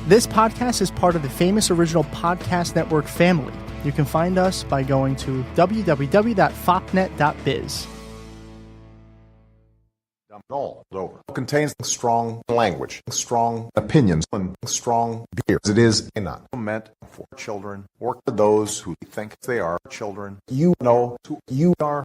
This podcast is part of the Famous Original Podcast Network family. You can find us by going to www.fopnet.biz. All over. It contains strong language, strong opinions, and strong beers. It is not meant for children or for those who think they are children. You know who you are.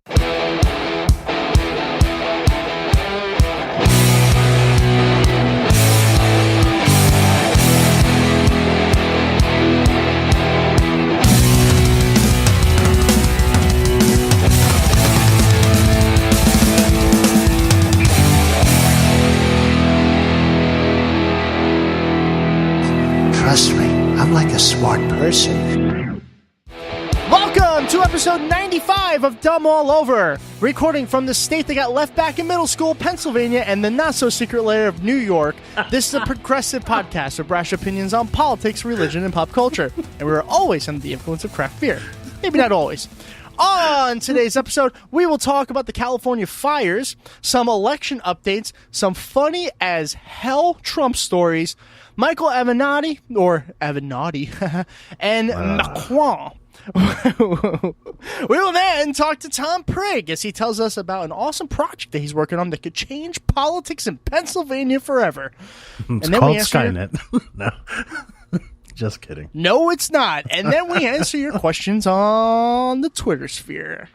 Trust me, I'm like a smart person. Welcome to episode 95 of Dumb All Over, recording from the state that got left back in middle school, Pennsylvania, and the not-so-secret layer of New York. This is a progressive podcast with brash opinions on politics, religion, and pop culture, and we are always under the influence of craft beer. Maybe not always. On today's episode, we will talk about the California fires, some election updates, some funny as hell Trump stories, Michael Avenatti, and Macron. We will then talk to Tom Prigg as he tells us about an awesome project that he's working on that could change politics in Pennsylvania forever. It's called Skynet. No. Just kidding. No, it's not. And then we answer your questions on the Twitter sphere.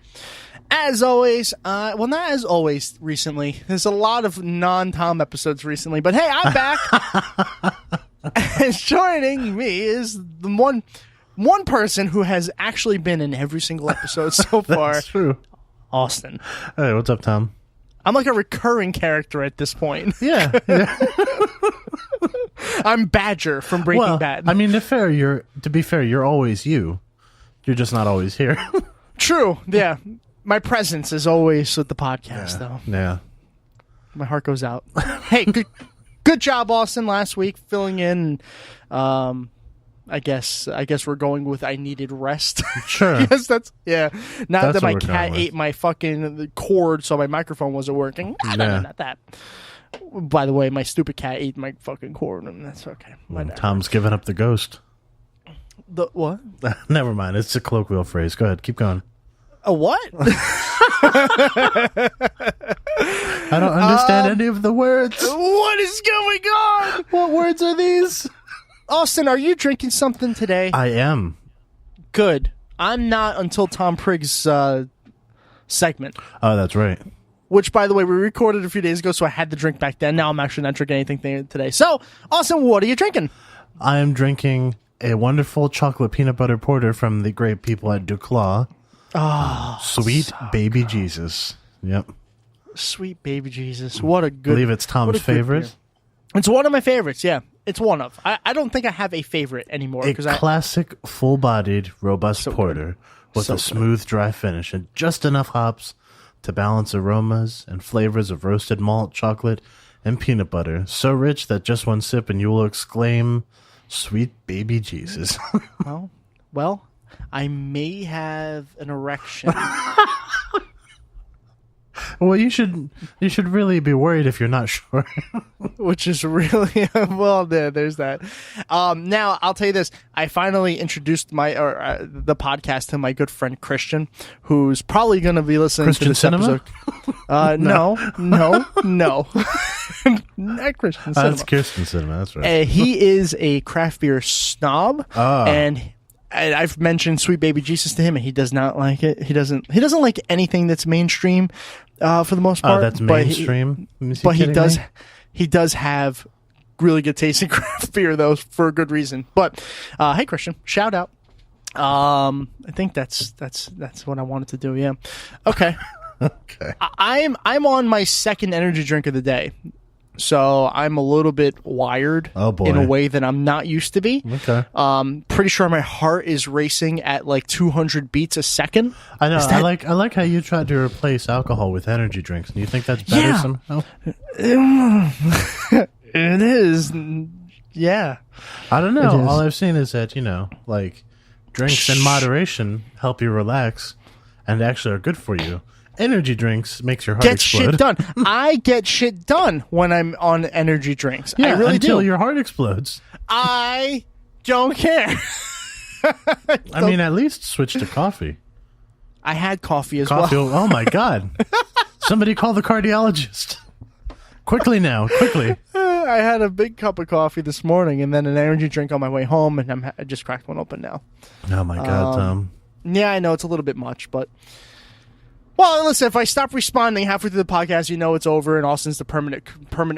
As always, well, not as always recently. There's a lot of non-Tom episodes recently, but hey, I'm back. And joining me is the one person who has actually been in every single episode so far. That's true. Austin. Hey, what's up, Tom? I'm like a recurring character at this point. Yeah. I'm Badger from Breaking Bad. I mean, to be fair, you're always you. You're just not always here. True. Yeah. My presence is always with the podcast, though. Yeah. My heart goes out. Hey, good job, Austin, last week filling in. I guess we're going with I needed rest. Sure. Yes, that's Not That's that my what we're cat going with. ate my fucking cord, so my microphone wasn't working. No, not that. By the way, my stupid cat ate my fucking cord, and that's okay. Tom's giving up the ghost. The what? Never mind. It's a colloquial phrase. Go ahead. Keep going. A what? I don't understand any of the words. What is going on? What words are these? Austin, are you drinking something today? I am. Good. I'm not until Tom Prigg's segment. Oh, that's right. Which, by the way, we recorded a few days ago, so I had to drink back then. Now I'm actually not drinking anything today. So, Austin, what are you drinking? I am drinking a wonderful chocolate peanut butter porter from the great people at Duclaw. Oh, Sweet Baby Jesus. Yep. Sweet Baby Jesus. What a good... I believe it's Tom's favorite. It's one of my favorites, yeah. It's one of. I don't think I have a favorite anymore. A classic, full-bodied, robust porter with a smooth, dry finish and just enough hops to balance aromas and flavors of roasted malt, chocolate, and peanut butter. So rich that just one sip and you will exclaim, "Sweet Baby Jesus." Well, I may have an erection. Well, you should really be worried if you're not sure. Which is really well. There's that. Now I'll tell you this: I finally introduced the podcast to my good friend Christian, who's probably going to be listening to this episode. No, not Christian Cinema. That's Kirsten Cinema. That's right. He is a craft beer snob, and I've mentioned Sweet Baby Jesus to him, and he does not like it. He doesn't like anything that's mainstream, for the most part. Oh, that's mainstream. But he does have really good taste in craft beer, though, for a good reason. But hey, Christian, shout out. I think that's what I wanted to do. Yeah. Okay. Okay. I'm on my second energy drink of the day. So I'm a little bit wired in a way that I'm not used to be. Okay. Pretty sure my heart is racing at like 200 beats a second. I know. I like how you tried to replace alcohol with energy drinks. Do you think that's better somehow? It is. Yeah. I don't know. All I've seen is that, like drinks in moderation help you relax and actually are good for you. Energy drinks makes your heart explode. Shit done. I get shit done when I'm on energy drinks. Yeah, I really until do. your heart explodes. I don't care. I mean, at least switch to coffee. I had coffee as Coffee. well. Oh, my God. Somebody call the cardiologist. Quickly now. Quickly. I had a big cup of coffee this morning and then an energy drink on my way home, and I just cracked one open now. Oh, my God, Tom. Yeah, I know it's a little bit much, but... Well, listen, if I stop responding halfway through the podcast, you know it's over, and Austin's the permanent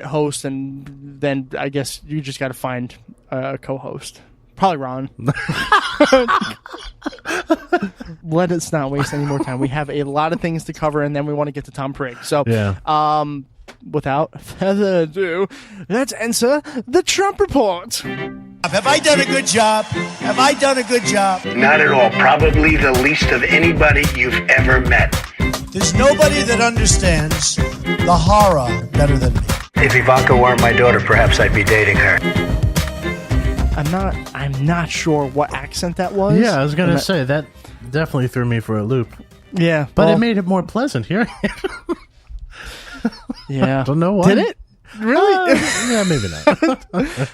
host, and then I guess you just got to find a co-host. Probably Ron. Let us not waste any more time. We have a lot of things to cover, and then we want to get to Tom Prigg. So, yeah. Without further ado, let's answer the Trump report. Have I done a good job? Have I done a good job? Not at all. Probably the least of anybody you've ever met. There's nobody that understands the horror better than me. If Ivanka weren't my daughter, perhaps I'd be dating her. I'm not sure what accent that was. Yeah, I was going to say, that definitely threw me for a loop. Yeah. But it made it more pleasant hearing it. Yeah. I don't know why. Did it? Really? Yeah, maybe not.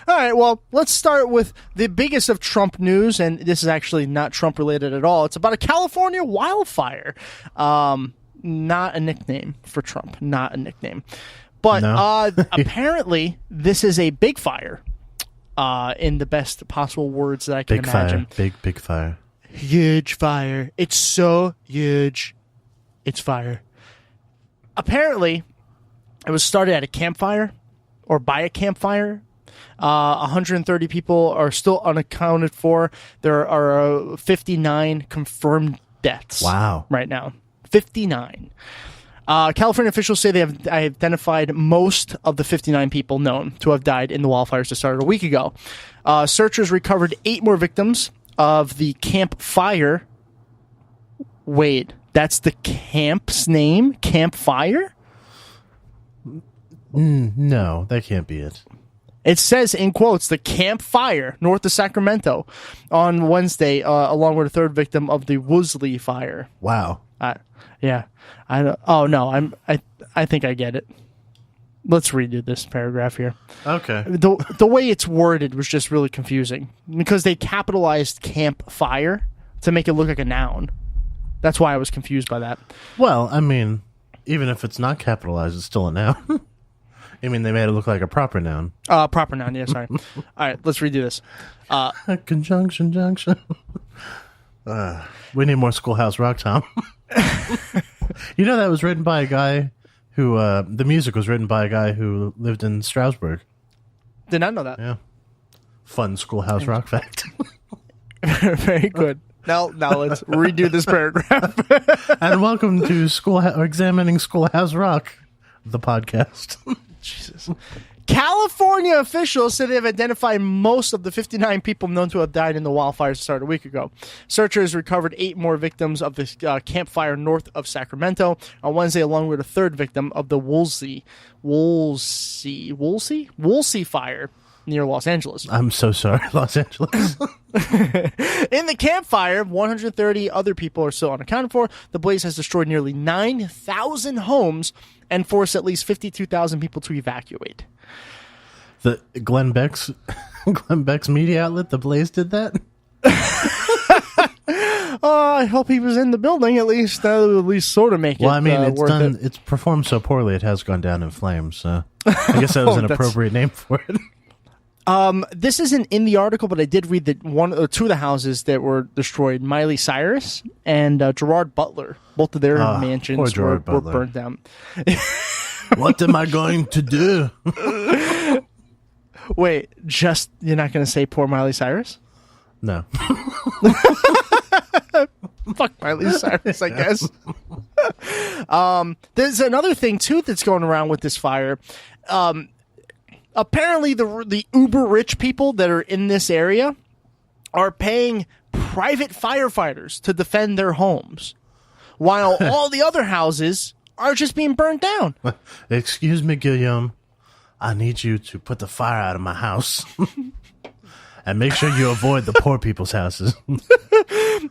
All right, well, let's start with the biggest of Trump news, and this is actually not Trump-related at all. It's about a California wildfire. Not a nickname for Trump. Not a nickname. But No. Apparently, this is a big fire, in the best possible words that I can imagine. Fire. Big fire. Huge fire. It's so huge. It's fire. Apparently, it was started at a campfire or by a campfire. 130 people are still unaccounted for. There are 59 confirmed deaths. Wow. Right now. 59. California officials say they have identified most of the 59 people known to have died in the wildfires that started a week ago. Searchers recovered 8 more victims of the campfire. Wait, that's the camp's name? Campfire? No, that can't be it. It says, in quotes, the campfire north of Sacramento on Wednesday, along with a third victim of the Woolsey fire. Wow. Yeah. I think I get it. Let's redo this paragraph here. Okay. The way it's worded was just really confusing because they capitalized campfire to make it look like a noun. That's why I was confused by that. Well, I mean, even if it's not capitalized, it's still a noun. I mean, they made it look like a proper noun. Proper noun, yeah, sorry. All right, let's redo this. Conjunction, junction. We need more Schoolhouse Rock, Tom. You know that was written by a guy who, the music was written by a guy who lived in Stroudsburg. Did not know that. Yeah. Fun Schoolhouse Rock fact. Very good. Now let's redo this paragraph. And welcome to Examining Schoolhouse Rock, the podcast. Jesus. California officials say they've identified most of the 59 people known to have died in the wildfires that started a week ago. Searchers recovered 8 more victims of the campfire north of Sacramento on Wednesday, along with a third victim of the Woolsey fire near Los Angeles. I'm so sorry, Los Angeles. In the campfire, 130 other people are still unaccounted for. The blaze has destroyed nearly 9,000 homes and forced at least 52,000 people to evacuate. The Glenn Beck's media outlet, The Blaze, did that? I hope he was in the building at least. That would at least sort of make it. Well, I mean, it's performed so poorly, it has gone down in flames. So I guess that was an appropriate name for it. This isn't in the article, but I did read that 1 or 2 of the houses that were destroyed, Miley Cyrus and Gerard Butler, both of their mansions were burned down. What am I going to do? Wait, you're not going to say poor Miley Cyrus? No. Fuck Miley Cyrus, I guess. There's another thing, too, that's going around with this fire. Apparently, the uber-rich people that are in this area are paying private firefighters to defend their homes, while all the other houses are just being burned down. Excuse me, Guillaume. I need you to put the fire out of my house. And make sure you avoid the poor people's houses.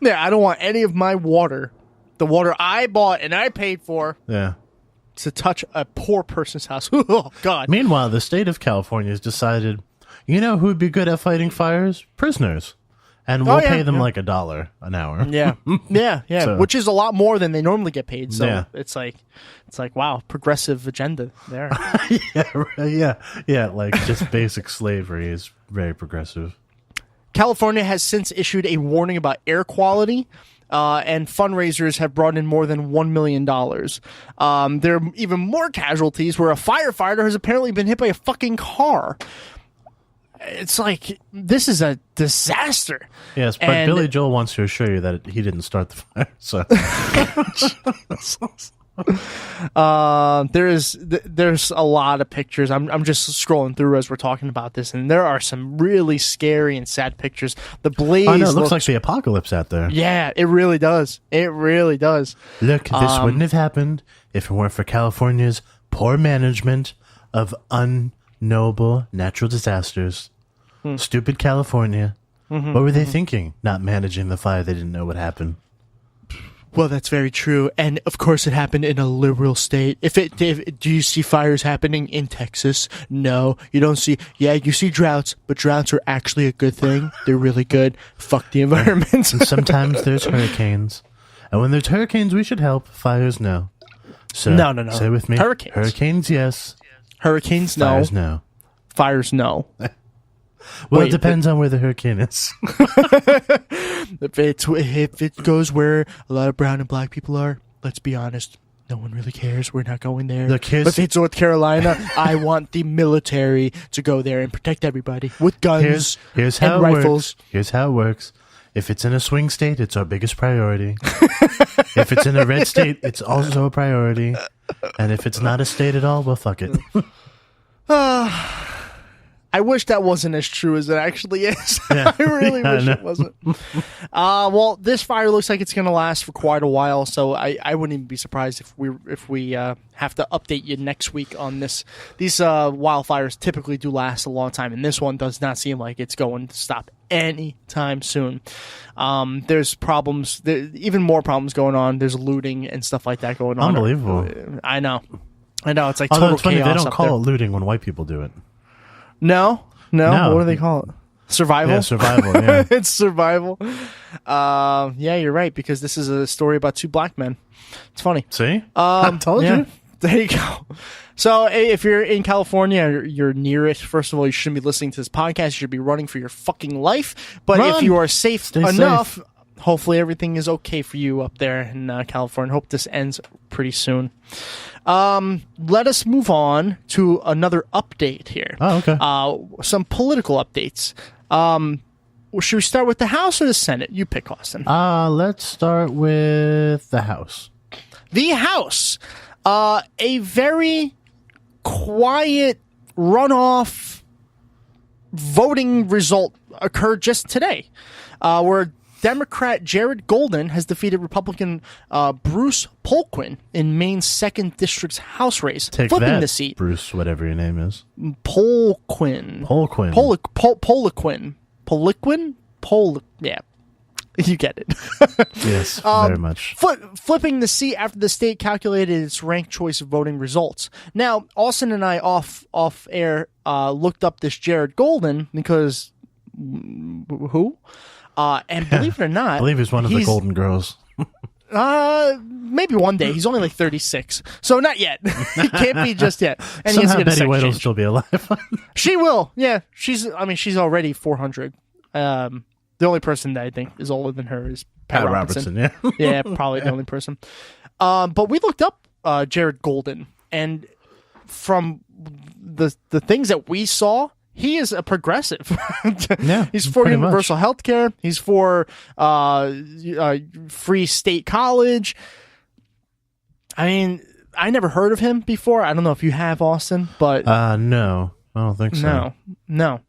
Yeah, I don't want any of my water, the water I bought and I paid for, to touch a poor person's house. Oh, God. Meanwhile, the state of California has decided, You know who'd be good at fighting fires? Prisoners. And we'll pay them like $1 an hour. Yeah. Yeah. So- Which is a lot more than they normally get paid. So Yeah. it's like, wow, progressive agenda there. Yeah, like just basic slavery is very progressive. California has since issued a warning about air quality, and fundraisers have brought in more than $1 million. There are even more casualties where a firefighter has apparently been hit by a fucking car. It's like, this is a disaster. Yes, but And- Billy Joel wants to assure you that he didn't start the fire. So there's a lot of pictures. I'm just scrolling through as we're talking about this, and there are some really scary and sad pictures. The blaze. I know, it looks like the apocalypse out there. Yeah, it really does. It really does. Look, this wouldn't have happened if it weren't for California's poor management of unknowable natural disasters. Stupid California. What were they thinking? Not managing the fire. They didn't know what happened. Well, that's very true, and of course, it happened in a liberal state. Do you see fires happening in Texas? No, you don't see. Yeah, you see droughts, but droughts are actually a good thing. They're really good. Fuck the environment. And sometimes there's hurricanes, and when there's hurricanes, we should help. Fires, no. So No. Say with me. Hurricanes. Hurricanes, yes. Hurricanes, no. Fires, no. Fires, no. Well, Wait, it depends on where the hurricane is. If it goes where a lot of brown and black people are, let's be honest, no one really cares. We're not going there. Look, But if it's North Carolina, I want the military to go there and protect everybody with guns Here's and how it rifles. works. Here's how it works. If it's in a swing state, it's our biggest priority. If it's in a red state, it's also a priority. And if it's not a state at all, well, fuck it. I wish that wasn't as true as it actually is. Yeah. I really Yeah, I wish know. it wasn't. Well, this fire looks like it's going to last for quite a while, so I wouldn't even be surprised if we have to update you next week on this. These wildfires typically do last a long time, and this one does not seem like it's going to stop anytime soon. There's problems, even more problems going on. There's looting and stuff like that going on. Unbelievable. I know. It's like Although total it's funny, chaos they don't up call there. it looting when white people do it. No. No. What do they call it? Survival? Yeah, survival, yeah. It's survival. Yeah, you're right, because this is a story about two black men. It's funny. See? I told Yeah, you. there you go. So if you're in California, you're near it, first of all, you shouldn't be listening to this podcast. You should be running for your fucking life. But Run. if you are safe Stay enough, safe. hopefully everything is okay for you up there in California. Hope this ends pretty soon. Let us move on to another update here. Oh, okay. Some political updates. Should we start with the House or the Senate? You pick, Austin. Let's start with the house. The House. A very quiet runoff voting result occurred just today, where Democrat Jared Golden has defeated Republican Bruce Polkwin in Maine's 2nd District's House race, Take flipping that, the seat. Bruce, whatever your name is. Polkwin. Yeah. You get it. Yes, very much. Flipping the seat after the state calculated its ranked choice of voting results. Now, Austin and I off air looked up this Jared Golden because who? And believe it or not, I believe he's one of the Golden Girls. Maybe one day. He's only like 36, so not yet. He can't be just yet. And he has Somehow to get a Betty sex White will change. still be alive. She will. Yeah, she's already 400. The only person that I think is older than her is Pat Robertson. yeah. Yeah, probably the only person. But we looked up Jared Golden, and from the things that we saw, he is a progressive. Yeah, he's for pretty universal health care. He's for free state college. I mean, I never heard of him before. I don't know if you have, Austin, but No, I don't think so. no.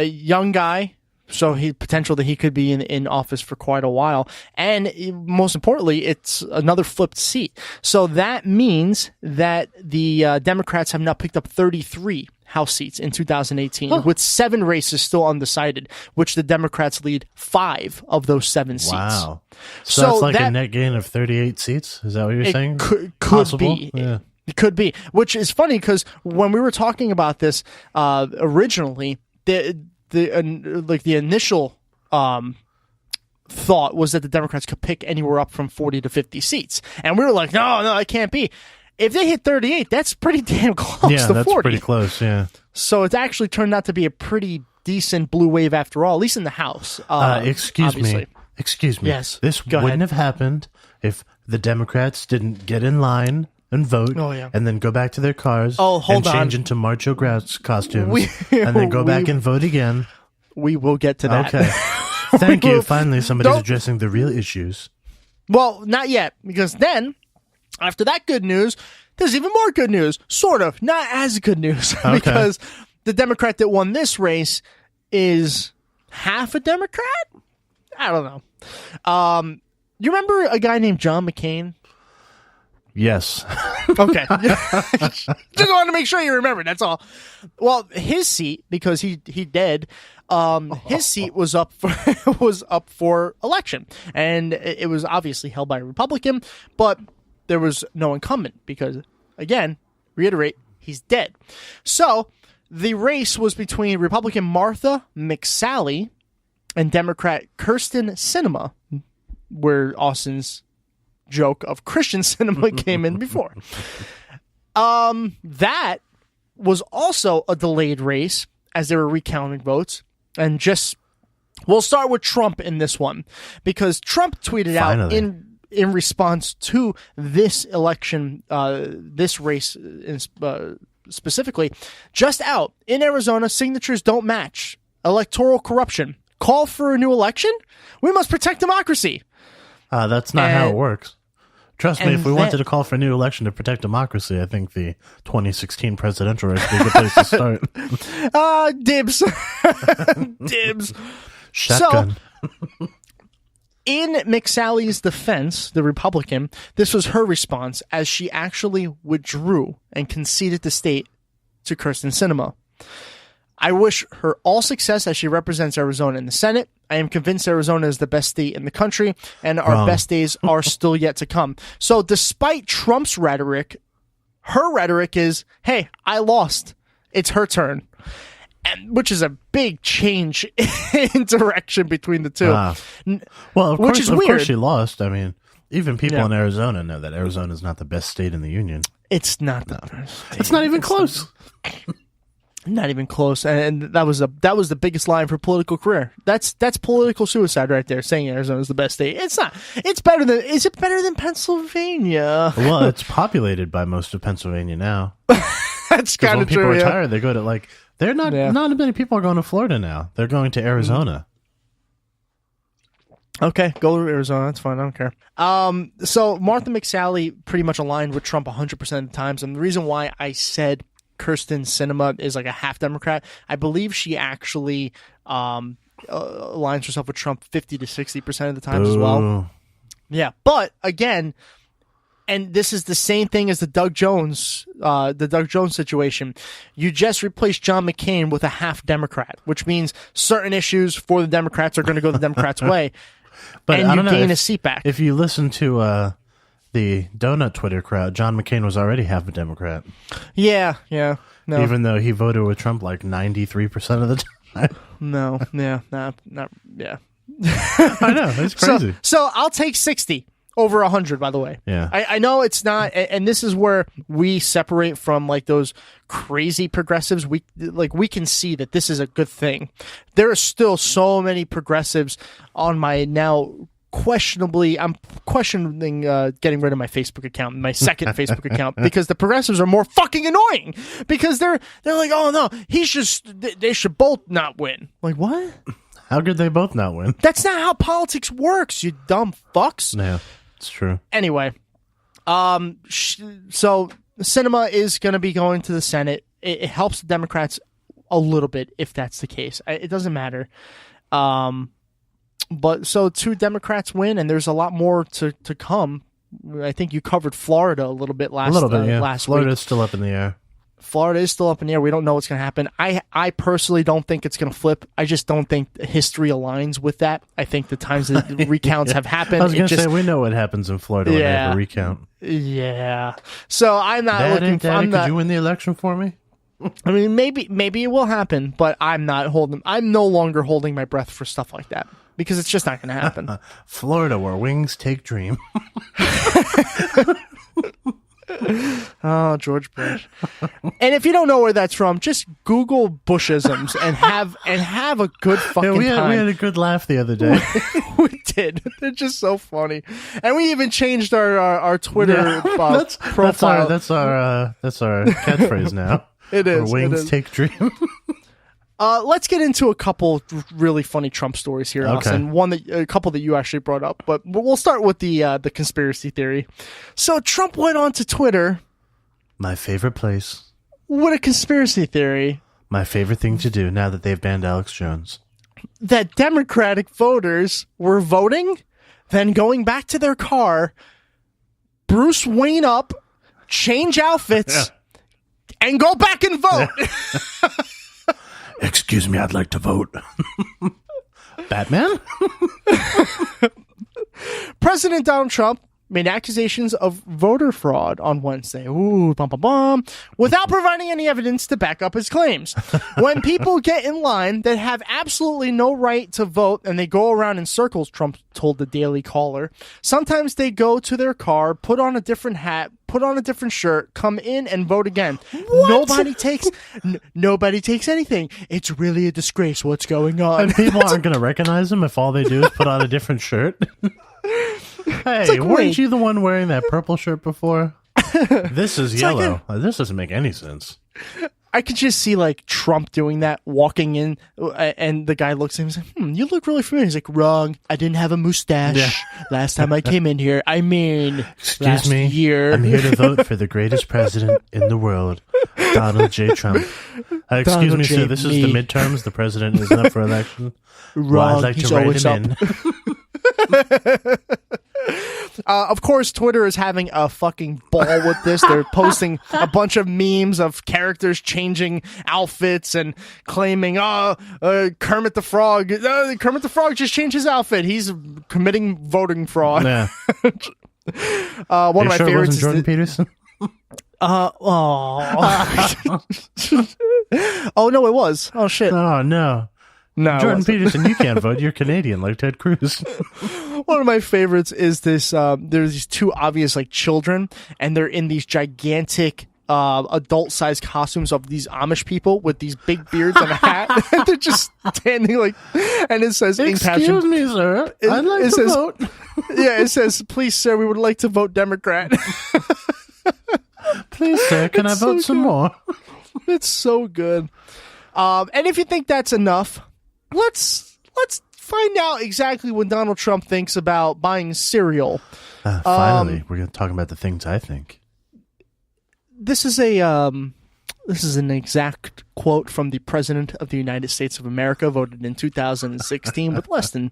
Young guy. So potential that he could be in office for quite a while. And most importantly, it's another flipped seat. So that means that the Democrats have now picked up 33 House seats in 2018, with 7 races still undecided, which the Democrats lead 5 of those 7 seats. Wow. So that's like a net gain of 38 seats? Is that what you're saying? Could Possible? be. Yeah. It could be. Which is funny because when we were talking about this originally, the initial thought was that the Democrats could pick anywhere up from 40 to 50 seats, and we were like, no, it can't be. If they hit 38, that's pretty damn close yeah, to that's 40. pretty close. Yeah. So it's actually turned out to be a pretty decent blue wave after all, at least in the House. Excuse me. Yes. This Go wouldn't ahead. have happened if the Democrats didn't get in line and vote, and then go back to their cars and change into Macho Grouse costumes, and then go back and vote again. We will get to that. Okay. Thank you. Finally, somebody's addressing the real issues. Well, not yet, because then, after that good news, there's even more good news. Sort of. Not as good news. Because the Democrat that won this race is half a Democrat? I don't know. You remember a guy named John McCain? Yes. Okay. Just wanted to make sure you remember. That's all. Well, his seat, because he dead, his seat was up for election, and it was obviously held by a Republican, but there was no incumbent because, again, reiterate, he's dead. So the race was between Republican Martha McSally and Democrat Kirsten Sinema, where Austin's joke of Christian cinema came in before. That was also a delayed race as they were recounting votes. And we'll start with Trump in this one, because Trump tweeted out in response to this election, this race specifically, just out in Arizona, signatures don't match. Electoral corruption. Call for a new election? We must protect democracy. That's not how it works. Trust me, if we wanted to call for a new election to protect democracy, I think the 2016 presidential race would be a good place to start. Dibs. Dibs. Shotgun. So, in McSally's defense, the Republican, this was her response as she actually withdrew and conceded the state to Kirsten Sinema. I wish her all success as she represents Arizona in the Senate. I am convinced Arizona is the best state in the country, and our best days are still yet to come. So despite Trump's rhetoric, her rhetoric is, hey, I lost. It's her turn. And, which is a big change in direction between the two. Well, of which is of weird. course she lost. I mean, even people in Arizona know that Arizona is not the best state in the union. It's not the best. It's not even close. Not even close, and that was the biggest line for political career. That's political suicide right there. Saying Arizona is the best state. It's not. It's better than. Is it better than Pennsylvania? Well, it's populated by most of Pennsylvania now. That's kind when of people true. retire, they go to they're not. Not many people are going to Florida now. They're going to Arizona. Okay, go to Arizona. That's fine. I don't care. So Martha McSally pretty much aligned with Trump 100% of the times, and the reason why I said Kirsten Sinema is like a half Democrat, I believe she actually aligns herself with Trump 50 to 60% of the times as well. Yeah, but again, and this is the same thing as the Doug Jones situation. You just replaced John McCain with a half Democrat, which means certain issues for the Democrats are going to go the Democrats' way, But and I you don't know, gain a seat back. If you listen to the donut Twitter crowd, John McCain was already half a Democrat. Yeah. No. Even though he voted with Trump like 93% of the time. No. Yeah. Not. Yeah. I know. It's crazy. So I'll take 60 over 100, by the way. Yeah. I know it's not, and this is where we separate from like those crazy progressives. We can see that this is a good thing. There are still so many progressives on my now I'm questioning getting rid of my Facebook account, my second Facebook account, because the progressives are more fucking annoying, because they're like, oh no, they should both not win. Like, what? How could they both not win? That's not how politics works, you dumb fucks. Yeah, it's true. Anyway, so Sinema is going to be going to the Senate. It helps the Democrats a little bit if that's the case. It doesn't matter. But so 2 Democrats win, and there's a lot more to come. I think you covered Florida a little bit last week. Florida's still up in the air. Florida is still up in the air. We don't know what's going to happen. I personally don't think it's going to flip. I just don't think history aligns with that. I think the times that the recounts have happened. I was going to say, we know what happens in Florida when they have a recount. Yeah. So I'm not Daddy, looking for... could you win the election for me? I mean, maybe it will happen, but I'm no longer holding my breath for stuff like that because it's just not going to happen. Florida, where wings take dream. Oh, George Bush. And if you don't know where that's from, just Google Bushisms and have a good fucking time. We had a good laugh the other day. We did. They're just so funny. And we even changed our Twitter profile. That's our catchphrase now. It is. Where wings take dream. Let's get into a couple really funny Trump stories here, Austin. A couple that you actually brought up, but we'll start with the conspiracy theory. So Trump went on to Twitter, my favorite place. What a conspiracy theory! My favorite thing to do now that they've banned Alex Jones. That Democratic voters were voting, then going back to their car, Bruce Wayne up, change outfits, and go back and vote. Yeah. Excuse me, I'd like to vote. Batman? President Donald Trump made accusations of voter fraud on Wednesday. Ooh, bum, bum, bum, without providing any evidence to back up his claims. When people get in line that have absolutely no right to vote and they go around in circles, Trump told the Daily Caller, sometimes they go to their car, put on a different hat, put on a different shirt, come in and vote again. What? Nobody takes anything. It's really a disgrace what's going on. And people aren't going to recognize them if all they do is put on a different shirt. Hey, like, weren't you the one wearing that purple shirt before? This is yellow. This doesn't make any sense. I could just see like Trump doing that, walking in, and the guy looks at him and says, you look really familiar. He's like, wrong. I didn't have a mustache last time I came in here. I mean, excuse me, year. I'm here to vote for the greatest president in the world, Donald J. Trump. Excuse me, sir, this is the midterms. The president isn't up for election. Wrong. Well, I'd like to write him in. Of course, Twitter is having a fucking ball with this. They're posting a bunch of memes of characters changing outfits and claiming, Kermit the Frog. Kermit the Frog just changed his outfit. He's committing voting fraud. Yeah. One of my favorites is Jordan Peterson. Oh no, it was. Oh shit. Oh no. No, Jordan Peterson, you can't vote. You're Canadian, like Ted Cruz. One of my favorites is this. There's these two obvious like children, and they're in these gigantic adult-sized costumes of these Amish people with these big beards and a hat. And they're just standing like, and it says, "Excuse me, sir. I'd like to vote." Yeah, it says, "Please, sir, we would like to vote Democrat." Please, sir, can I vote some more? It's so good. And if you think that's enough, let's find out exactly what Donald Trump thinks about buying cereal. Finally, we're going to talk about the things I think. This is an exact quote from the President of the United States of America, voted in 2016 with less than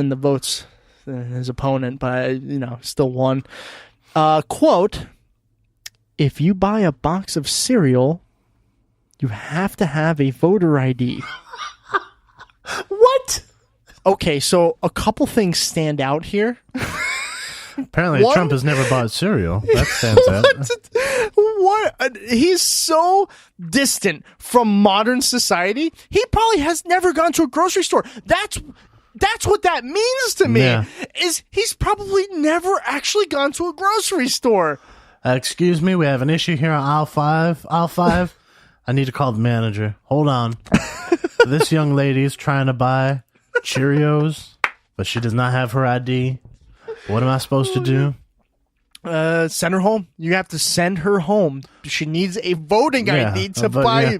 the votes than his opponent, but still won. Quote: "If you buy a box of cereal, you have to have a voter ID." What? Okay, so a couple things stand out here. Apparently, Trump has never bought cereal. That stands out. What? He's so distant from modern society. He probably has never gone to a grocery store. That's what that means to me. Yeah. Is he's probably never actually gone to a grocery store. Excuse me, we have an issue here on aisle 5. Aisle 5. I need to call the manager. Hold on. This young lady is trying to buy Cheerios, but she does not have her ID. What am I supposed to do? Send her home. You have to send her home. She needs a voting ID to buy.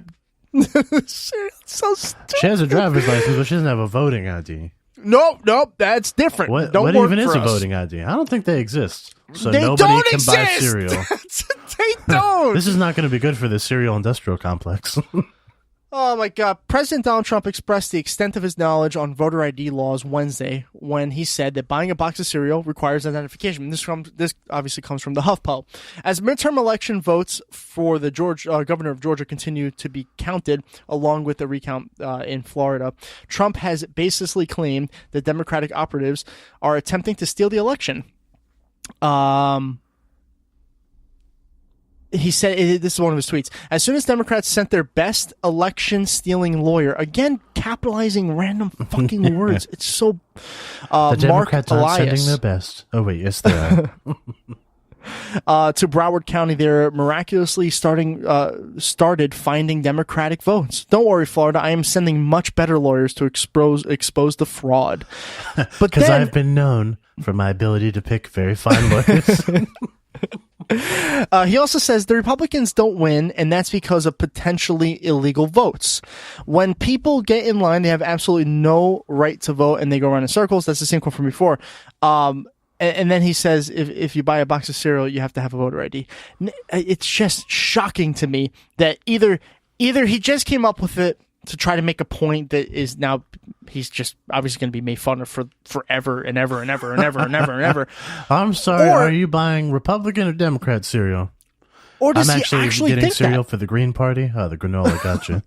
So stupid. She has a driver's license, but she doesn't have a voting ID. Nope, that's different. What even is a voting ID? I don't think they exist. So they nobody don't can exist. buy cereal. They don't. This is not going to be good for the cereal industrial complex. Oh my God. President Donald Trump expressed the extent of his knowledge on voter ID laws Wednesday when he said that buying a box of cereal requires identification. This obviously comes from the HuffPo. As midterm election votes for the governor of Georgia continue to be counted, along with the recount in Florida, Trump has basically claimed that Democratic operatives are attempting to steal the election. he said, this is one of his tweets, as soon as Democrats sent their best election-stealing lawyer, again, capitalizing random fucking words. It's so... the Democrats aren't sending their best. Oh, wait, yes, they are. To Broward County, they're miraculously started finding Democratic votes. Don't worry, Florida. I am sending much better lawyers to expose the fraud. Because I've been known for my ability to pick very fine lawyers. He also says the Republicans don't win, and that's because of potentially illegal votes. When people get in line, they have absolutely no right to vote, and they go around in circles. That's the same quote from before. And then he says, if you buy a box of cereal, you have to have a voter ID. It's just shocking to me that either he just came up with it to try to make a point that is now he's just obviously going to be made fun of for forever and ever and ever and ever and ever and ever. I'm sorry, are you buying Republican or Democrat cereal? Or does I'm he actually getting think cereal that? for the Green Party. Oh, the granola got you.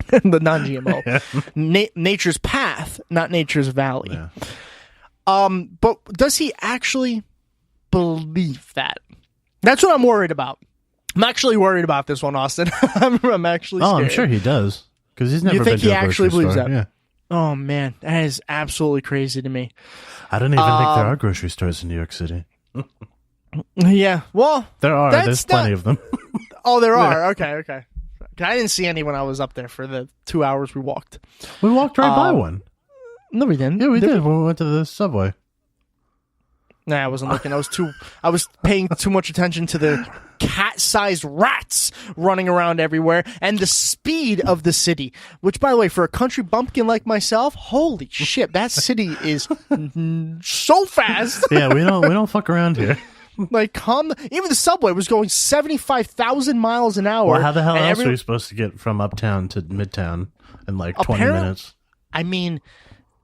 The non-GMO. Nature's path, not nature's valley. Yeah. But does he actually believe that? That's what I'm worried about. I'm actually worried about this one, Austin. I'm actually scared. Oh, I'm sure he does. Because he's never been to a grocery store. You think he actually believes that? Yeah. Oh, man. That is absolutely crazy to me. I don't even think there are grocery stores in New York City. Yeah. Well, there's plenty of them. Oh, there are. Okay. I didn't see any when I was up there for the 2 hours we walked. We walked right by one. No, we didn't. Yeah, we did when we went to the subway. Nah, I wasn't looking. I was paying too much attention to the cat-sized rats running around everywhere and the speed of the city. Which, by the way, for a country bumpkin like myself, holy shit, that city is so fast. Yeah, we don't fuck around here. Like, even the subway was going 75,000 miles an hour. Well, how the hell else are we supposed to get from uptown to midtown in like 20 minutes? I mean,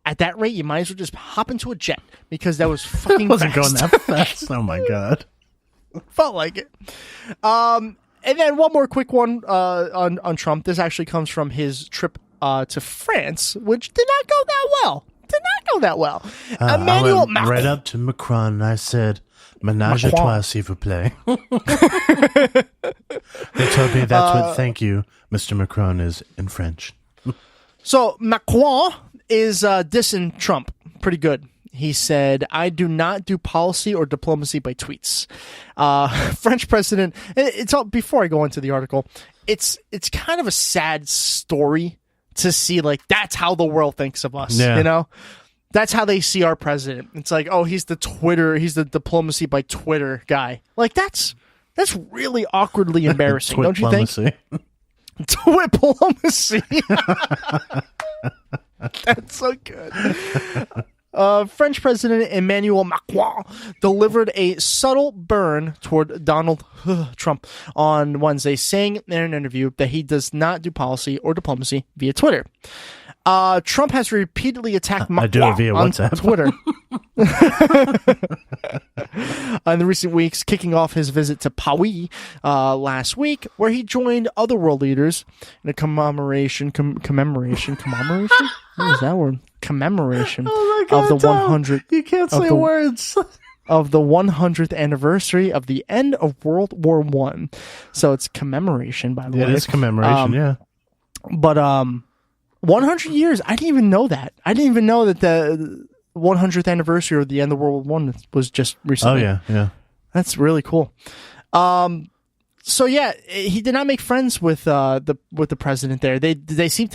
at that rate, you might as well just hop into a jet because that was fucking wasn't fast. going that fast. Oh my god, felt like it. And then one more quick one on Trump. This actually comes from his trip to France, which did not go that well. Emmanuel Macron right up to Macron and I said, "Ménage à trois, s'il vous plaît." They told me that's what "thank you, Mr. Macron" is in French. So Macron is dissing Trump pretty good. He said, "I do not do policy or diplomacy by tweets." French president. It's all, before I go into the article, it's kind of a sad story to see, like, that's how the world thinks of us. Yeah. You know, that's how they see our president. It's like, oh, he's the diplomacy by Twitter guy. Like, that's really awkwardly embarrassing, don't you think? Diplomacy. That's so good. French President Emmanuel Macron delivered a subtle burn toward Donald Trump on Wednesday, saying in an interview that he does not do policy or diplomacy via Twitter. Trump has repeatedly attacked Macron via on WhatsApp. Twitter in the recent weeks, kicking off his visit to Paris last week, where he joined other world leaders in a commemoration. What is that word? Commemoration Oh my God, of the Tom, 100. You can't say words. Of the 100th anniversary of the end of World War I. So it's commemoration, by the way. It is commemoration, yeah. But 100 years, I didn't even know that. I didn't even know that the 100th anniversary of the end of World War I was just recently. Oh, yeah. That's really cool. So yeah, he did not make friends with the president there. They seem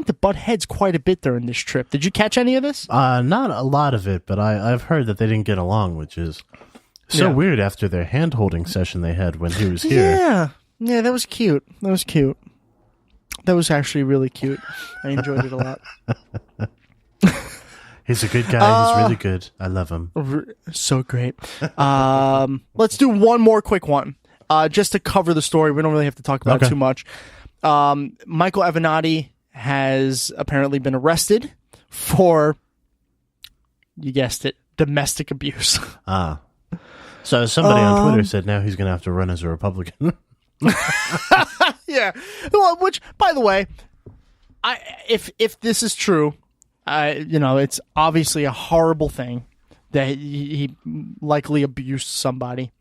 to butt heads quite a bit during this trip. Did you catch any of this? Not a lot of it, but I've heard that they didn't get along, which is so weird after their hand-holding session they had when he was here. Yeah, that was cute. That was actually really cute. I enjoyed it a lot. He's a good guy. He's really good. I love him. So great. Let's do one more quick one. Just to cover the story. We don't really have to talk about it too much. Michael Avenatti has apparently been arrested for, you guessed it, domestic abuse. So somebody on Twitter said now he's going to have to run as a Republican. Yeah. Well, which, by the way, if this is true, it's obviously a horrible thing that he likely abused somebody.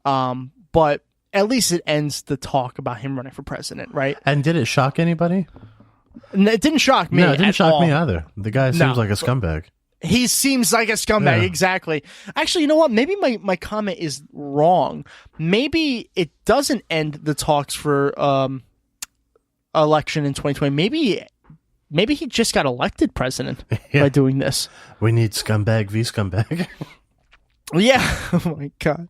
But at least it ends the talk about him running for president, right? And did it shock anybody? It didn't shock me. No, it didn't shock all. me either. The guy seems like a scumbag. He seems like a scumbag, exactly. Actually, you know what? Maybe my comment is wrong. Maybe it doesn't end the talks for election in 2020. Maybe he just got elected president by doing this. We need scumbag v scumbag. Yeah. Oh my god.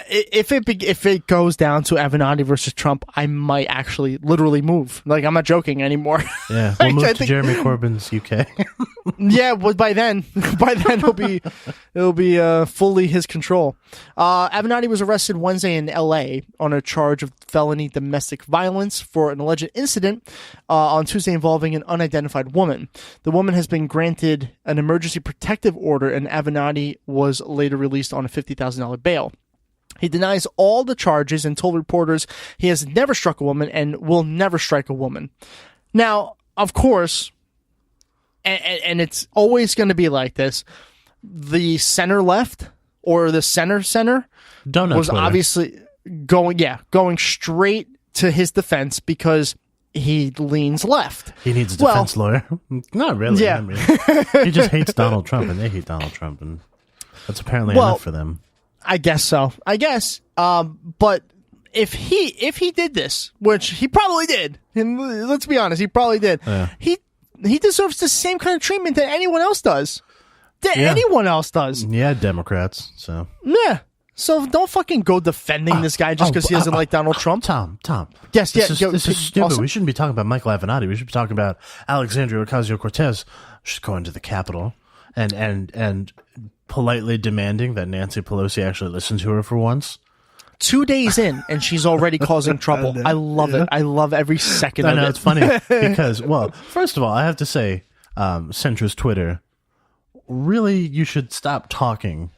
If it goes down to Avenatti versus Trump, I might actually literally move. Like, I'm not joking anymore. Yeah, we'll move to Jeremy Corbyn's UK. Yeah, well, by then it'll be fully his control. Avenatti was arrested Wednesday in LA on a charge of felony domestic violence for an alleged incident on Tuesday involving an unidentified woman. The woman has been granted an emergency protective order, and Avenatti was later released on a $50,000 bail. He denies all the charges and told reporters he has never struck a woman and will never strike a woman. Now, of course, and it's always going to be like this, the center left or the center was Twitter. obviously going straight to his defense because he leans left. He needs a defense lawyer. Not really. Yeah. I mean, he just hates Donald Trump, and they hate Donald Trump, and that's apparently enough for them. I guess so. But if he did this, which he probably did, and let's be honest, he probably did. Yeah. He deserves the same kind of treatment that anyone else does. Anyone else does. Yeah, Democrats. So yeah. So don't fucking go defending this guy just because he doesn't like Donald Trump. Tom. Yes, this is stupid. Also, we shouldn't be talking about Michael Avenatti. We should be talking about Alexandria Ocasio-Cortez. She's going to the Capitol and politely demanding that Nancy Pelosi actually listen to her for once. 2 days in, and she's already causing trouble. I love it. I love every second of it. It's funny because, well, first of all, I have to say, centrist Twitter, really, you should stop talking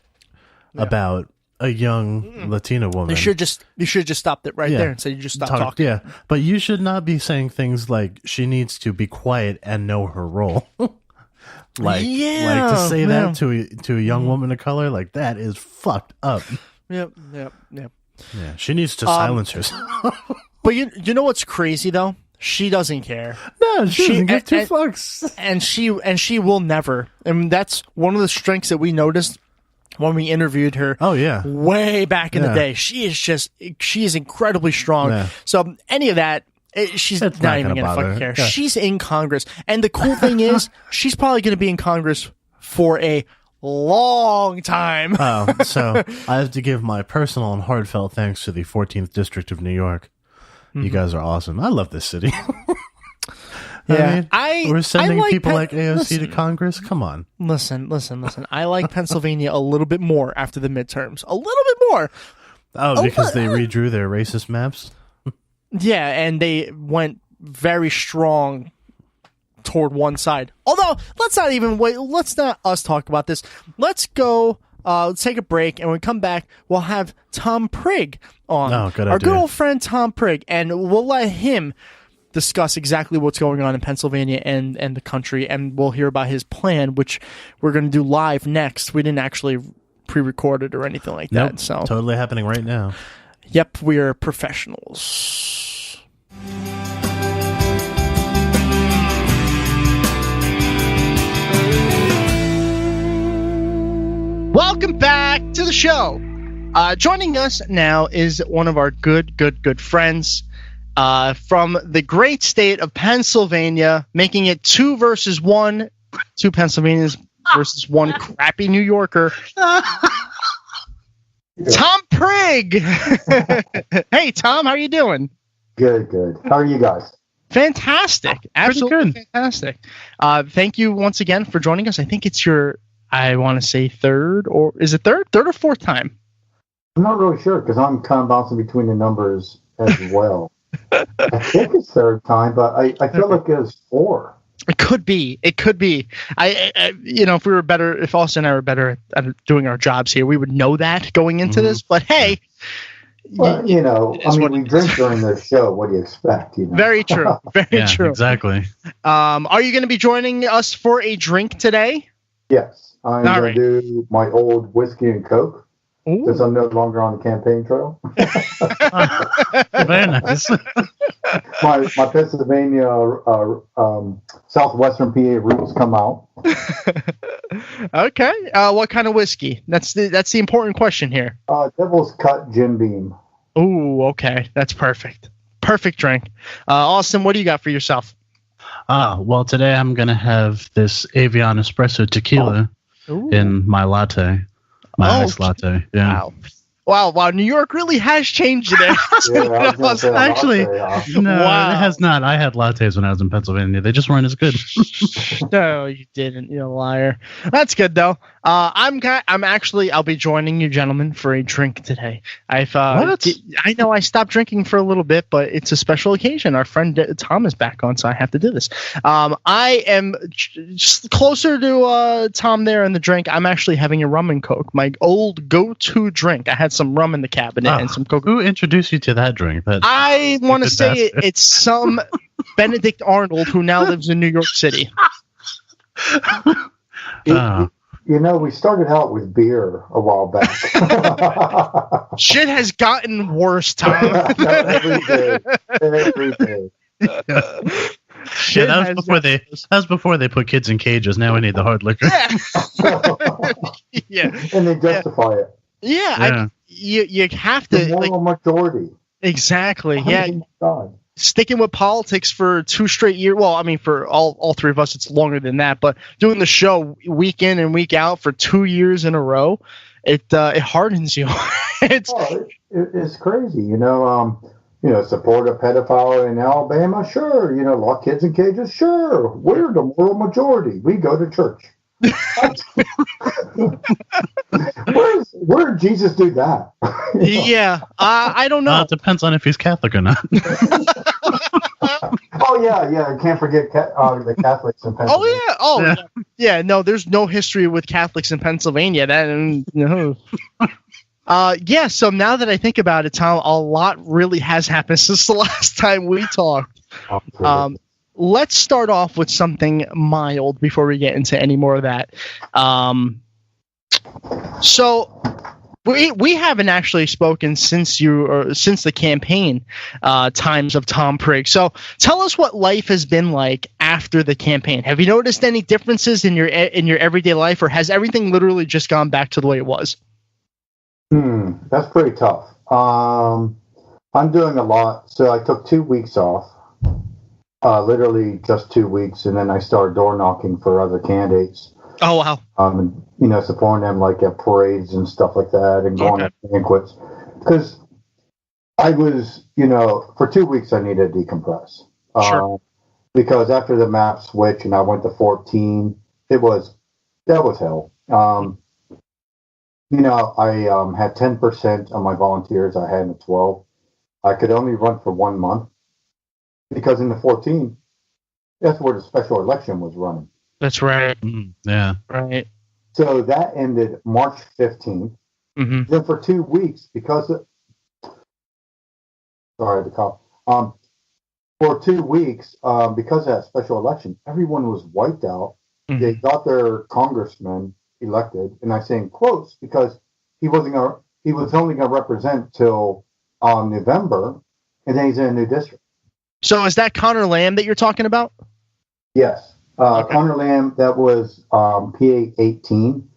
about a young Latina woman. You should just stopped it right there and said you just stop talking. Yeah, but you should not be saying things like she needs to be quiet and know her role. like to say that to a young woman of color, like that is fucked up. Yep. Yeah, she needs to silence herself. But you know what's crazy though? She doesn't care. No, she doesn't give two fucks. And she will never. And that's one of the strengths that we noticed when we interviewed her. Oh yeah, way back in the day. She is incredibly strong. Yeah. So any of that, she's not even gonna fucking care. Yeah. She's in Congress, and the cool thing is, she's probably gonna be in Congress for a long time. So I have to give my personal and heartfelt thanks to the 14th District of New York. You guys are awesome. I love this city. Yeah, we're sending people like AOC to Congress. Come on. Listen. I like Pennsylvania a little bit more after the midterms. A little bit more. Oh, because they redrew their racist maps? Yeah, and they went very strong toward one side. Although, let's not us talk about this. Let's go, let's take a break, and when we come back, we'll have Tom Prigg on. Oh, good Our idea. good old friend Tom Prigg, and we'll let him discuss exactly what's going on in Pennsylvania and the country, and we'll hear about his plan, which we're going to do live next. We didn't actually pre-record it or anything like that. So totally happening right now. Yep, we are professionals. Welcome back to the show. Joining us now is one of our good friends from the great state of Pennsylvania, making it 2 versus 1. 2 Pennsylvanians versus 1 crappy New Yorker. Tom Prigg. Hey, Tom, how are you doing? Good. How are you guys? Fantastic. Absolutely fantastic. Thank you once again for joining us. I think it's your, I want to say third or fourth time? I'm not really sure because I'm kind of bouncing between the numbers as well. I think it's third time, but I feel like it was 4. It could be. I if Austin and I were better at doing our jobs here, we would know that going into this. But hey, well, we drink during the show. What do you expect? Very true. Very true. Exactly. Are you going to be joining us for a drink today? Yes, I'm All going right. to do my old whiskey and Coke since I'm no longer on the campaign trail. Very nice. my Pennsylvania, Southwestern PA roots come out. Okay. What kind of whiskey? That's the important question here. Devil's Cut Jim Beam. Ooh, okay. That's perfect. Perfect drink. Austin, what do you got for yourself? Well, today I'm going to have this Avion Espresso Tequila in my latte. My iced latte. Yeah. Wow. New York really has changed it. Actually, no, Wow. it has not. I had lattes when I was in Pennsylvania. They just weren't as good. No, you didn't. You're a liar. That's good though. I'll be joining you gentlemen for a drink today. I know I stopped drinking for a little bit, but it's a special occasion. Our friend Tom is back on, so I have to do this. I am just closer to Tom there in the drink. I'm actually having a rum and Coke, my old go-to drink. I had some rum in the cabinet and some Coke. Who introduced you to that drink? I want to say it's some Benedict Arnold who now lives in New York City. We started out with beer a while back. Shit has gotten worse, Tom. Every day. That was before they put kids in cages. Now we need the hard liquor. Yeah. And they justify it. Yeah. You have to. The moral majority. Exactly. Yeah. God. Sticking with politics for 2 straight years. Well, I mean, for all three of us, it's longer than that. But doing the show week in and week out for 2 years in a row, it hardens you. It's crazy. Support a pedophile in Alabama? Sure. Lock kids in cages? Sure. We're the moral majority. We go to church. Where did Jesus do that? Yeah, I don't know. It depends on if he's Catholic or not. Oh yeah. Can't forget the Catholics in Pennsylvania. Yeah. No, there's no history with Catholics in Pennsylvania. So now that I think about it, Tom, a lot really has happened since the last time we talked. Let's start off with something mild before we get into any more of that. So we haven't actually spoken since the campaign times of Tom Prigg. So tell us what life has been like after the campaign. Have you noticed any differences in your everyday life, or has everything literally just gone back to the way it was? That's pretty tough. I'm doing a lot. So I took 2 weeks off. Literally just 2 weeks, and then I started door knocking for other candidates. Oh wow! Supporting them like at parades and stuff like that, and going to banquets. Because I was, for 2 weeks I needed to decompress. Sure. Because after the map switch and I went to 14, that was hell. I had 10% of my volunteers. I had 12. I could only run for 1 month. Because in the 14, that's where the special election was running. That's right. Yeah. Right. So that ended March 15th. Mm-hmm. Then for 2 weeks, for 2 weeks, because of that special election, everyone was wiped out. Mm-hmm. They got their congressman elected, and I say in quotes because he was only going to represent till November, and then he's in a new district. So is that Connor Lamb that you're talking about? Yes. Okay. Connor Lamb, that was PA 18.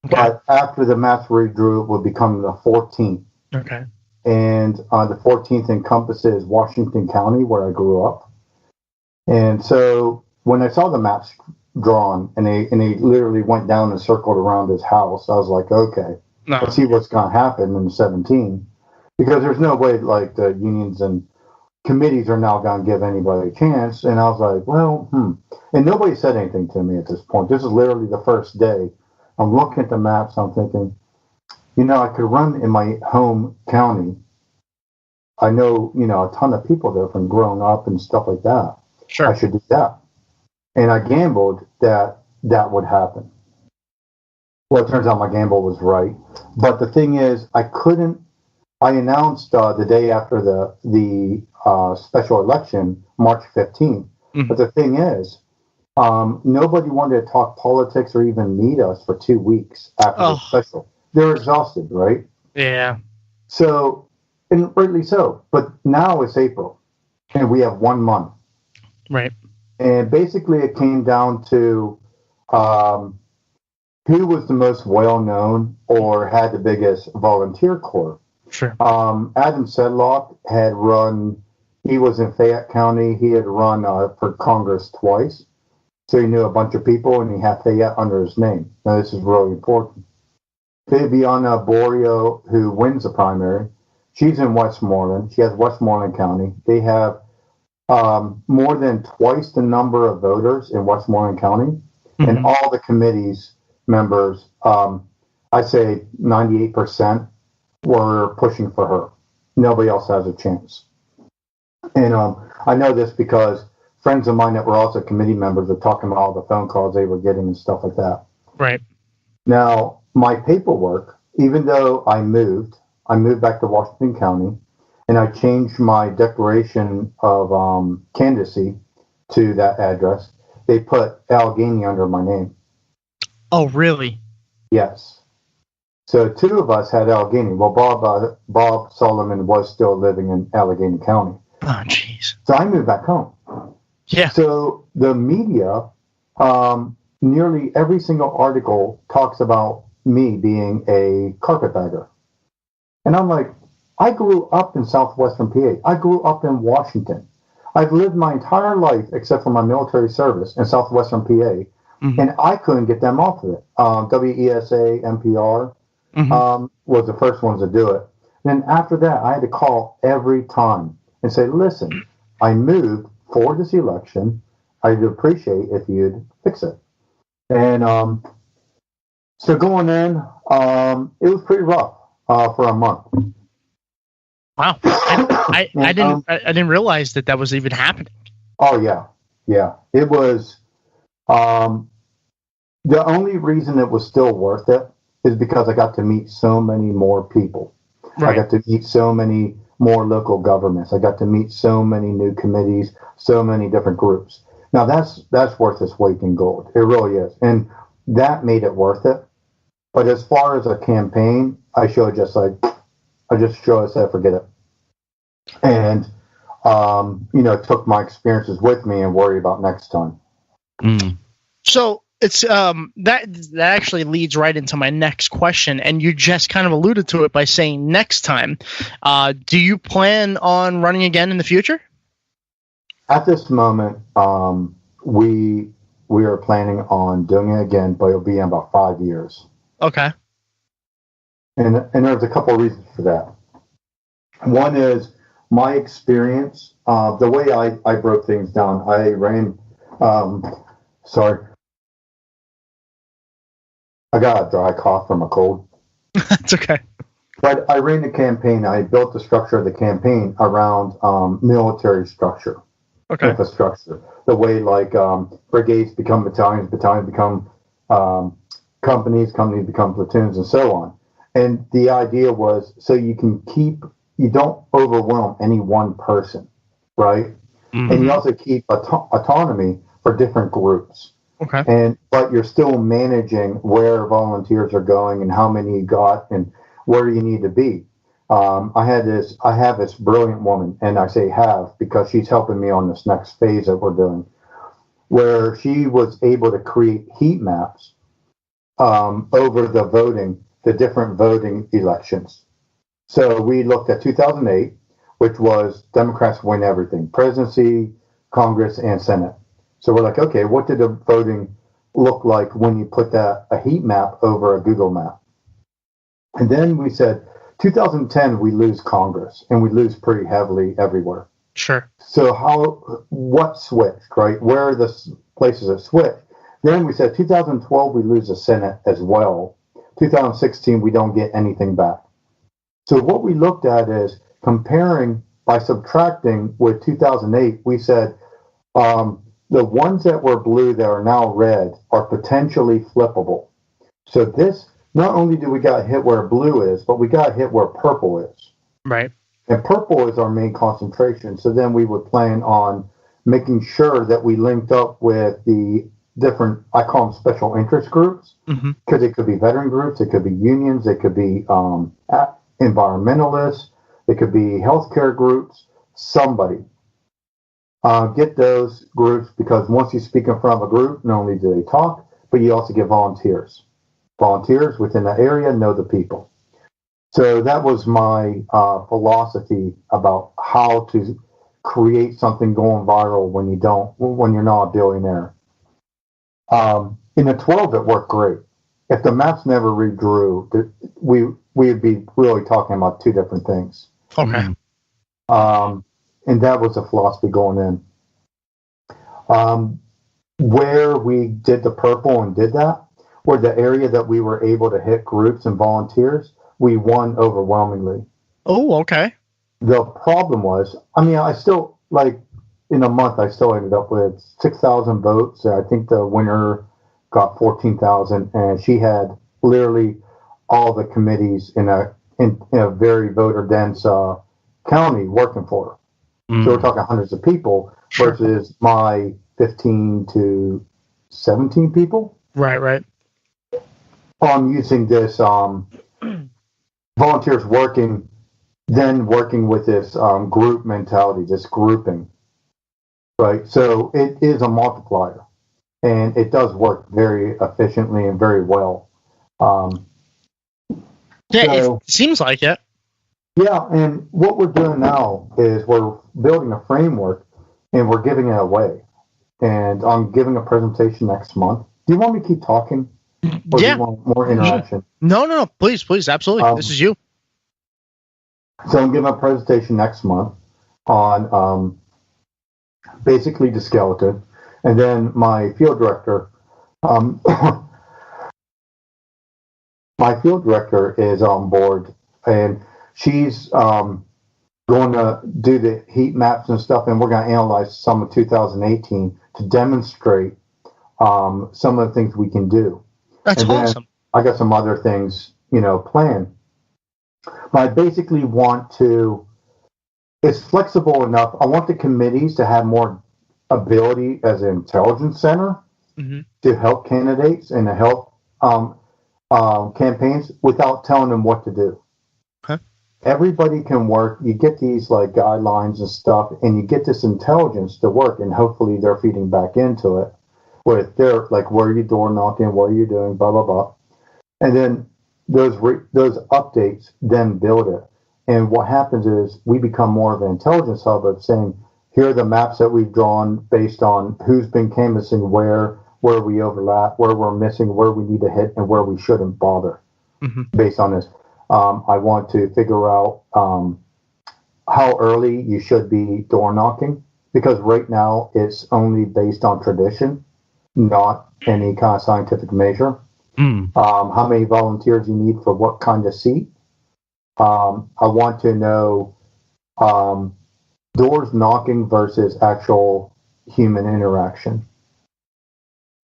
Okay. But after the maps redrew, it would become the 14th. Okay. And the 14th encompasses Washington County, where I grew up. And so when I saw the maps drawn, and they literally went down and circled around his house, I was like, okay, let's see what's going to happen in 17. Because there's no way like the unions and committees are now going to give anybody a chance. And I was like, And nobody said anything to me at this point. This is literally the first day. I'm looking at the maps. I'm thinking, I could run in my home county. I know, a ton of people there from growing up and stuff like that. Sure. I should do that. And I gambled that would happen. Well, it turns out my gamble was right. But the thing is, I announced the day after the special election, March 15th. Mm-hmm. But the thing is, Nobody wanted to talk politics or even meet us for 2 weeks after the special. They're exhausted, right? Yeah. So, and rightly so. But now it's April, and we have 1 month. Right. And basically, it came down to who was the most well-known or had the biggest volunteer corps. Sure. Adam Sedlock had run, he was in Fayette County. He had run for Congress twice. So he knew a bunch of people, and he had Fayette under his name. Now, this is really important. Fabiana Borio, who wins the primary, she's in Westmoreland. She has Westmoreland County. They have more than twice the number of voters in Westmoreland County. And all the committee's members, I'd say 98% were pushing for her. Nobody else has a chance. And I know this because friends of mine that were also committee members are talking about all the phone calls they were getting and stuff like that. Right. Now, my paperwork, even though I moved back to Washington County, and I changed my declaration of candidacy to that address. They put Allegheny under my name. Oh, really? Yes. So 2 of us had Allegheny. Well, Bob Solomon was still living in Allegheny County. Oh, jeez. So I moved back home. Yeah. So the media, nearly every single article talks about me being a carpetbagger. And I'm like, I grew up in southwestern PA. I grew up in Washington. I've lived my entire life, except for my military service, in southwestern PA, and I couldn't get them off of it. WESA, NPR was the first ones to do it. Then after that, I had to call every time and say, listen, I moved for this election. I'd appreciate if you'd fix it. And so going in, it was pretty rough for a month. Wow. I didn't realize that was even happening. Oh, yeah. It was, the only reason it was still worth it is because I got to meet so many more people. Right. I got to meet so many more local governments. I got to meet so many new committees, so many different groups. Now that's worth its weight in gold. It really is. And that made it worth it. But as far as a campaign, I said, forget it. And, took my experiences with me and worry about next time. So it's that actually leads right into my next question, and you just kind of alluded to it by saying next time. Do you plan on running again in the future? At this moment, we are planning on doing it again, but it'll be in about 5 years. Okay. And there's a couple of reasons for that. One is my experience, the way I broke things down. I ran, I got a dry cough from a cold. It's okay. But I ran the campaign. I built the structure of the campaign around military structure, infrastructure. The way brigades become battalions, battalions become companies, companies become platoons, and so on. And the idea was so you don't overwhelm any one person, right? Mm-hmm. And you also keep autonomy for different groups. Okay. But you're still managing where volunteers are going and how many you got and where you need to be. I have this brilliant woman, and I say have because she's helping me on this next phase that we're doing, where she was able to create heat maps over the different voting elections. So we looked at 2008, which was Democrats win everything, presidency, Congress, and Senate. So we're like, okay, what did the voting look like when you put a heat map over a Google map? And then we said, 2010, we lose Congress, and we lose pretty heavily everywhere. Sure. So what switched, right? Where are the places that switched? Then we said, 2012, we lose the Senate as well. 2016, we don't get anything back. So what we looked at is comparing by subtracting with 2008, we said, the ones that were blue that are now red are potentially flippable. So this, not only do we got hit where blue is, but we got hit where purple is. Right. And purple is our main concentration. So then we would plan on making sure that we linked up with the different, I call them special interest groups, because it could be veteran groups, it could be unions, it could be environmentalists, it could be healthcare groups, somebody. Get those groups, because once you speak in front of a group, not only do they talk, but you also get volunteers. Volunteers within the area know the people. So that was my philosophy about how to create something going viral when you're not a billionaire. In the 12, it worked great. If the maps never redrew, we'd be really talking about two different things. Okay. And that was the philosophy going in. Where we did the purple and did that, or the area that we were able to hit groups and volunteers, we won overwhelmingly. Oh, okay. The problem was, I still, in a month, I still ended up with 6,000 votes. I think the winner got 14,000, and she had literally all the committees in a very voter-dense county working for her. So we're talking hundreds of people versus my 15 to 17 people. Right. I'm using this volunteers working with this group mentality, this grouping, right? So it is a multiplier, and it does work very efficiently and very well. It seems like it. Yeah, and what we're doing now is we're building a framework, and we're giving it away. And I'm giving a presentation next month. Do you want me to keep talking? Or do you want more interaction? No. Please, absolutely. This is you. So I'm giving a presentation next month on basically the skeleton. And then my field director, is on board, and she's going to do the heat maps and stuff, and we're going to analyze some of 2018 to demonstrate some of the things we can do. That's awesome. I got some other things, planned. But I basically want to, it's flexible enough. I want the committees to have more ability as an intelligence center to help candidates and to help campaigns without telling them what to do. Okay. Everybody can work. You get these guidelines and stuff, and you get this intelligence to work, and hopefully they're feeding back into it. Where they're where are you door knocking? What are you doing? Blah, blah, blah. And then those updates then build it. And what happens is we become more of an intelligence hub of saying, here are the maps that we've drawn based on who's been canvassing where we overlap, where we're missing, where we need to hit, and where we shouldn't bother based on this. I want to figure out how early you should be door knocking, because right now it's only based on tradition, not any kind of scientific measure. How many volunteers you need for what kind of seat. I want to know doors knocking versus actual human interaction.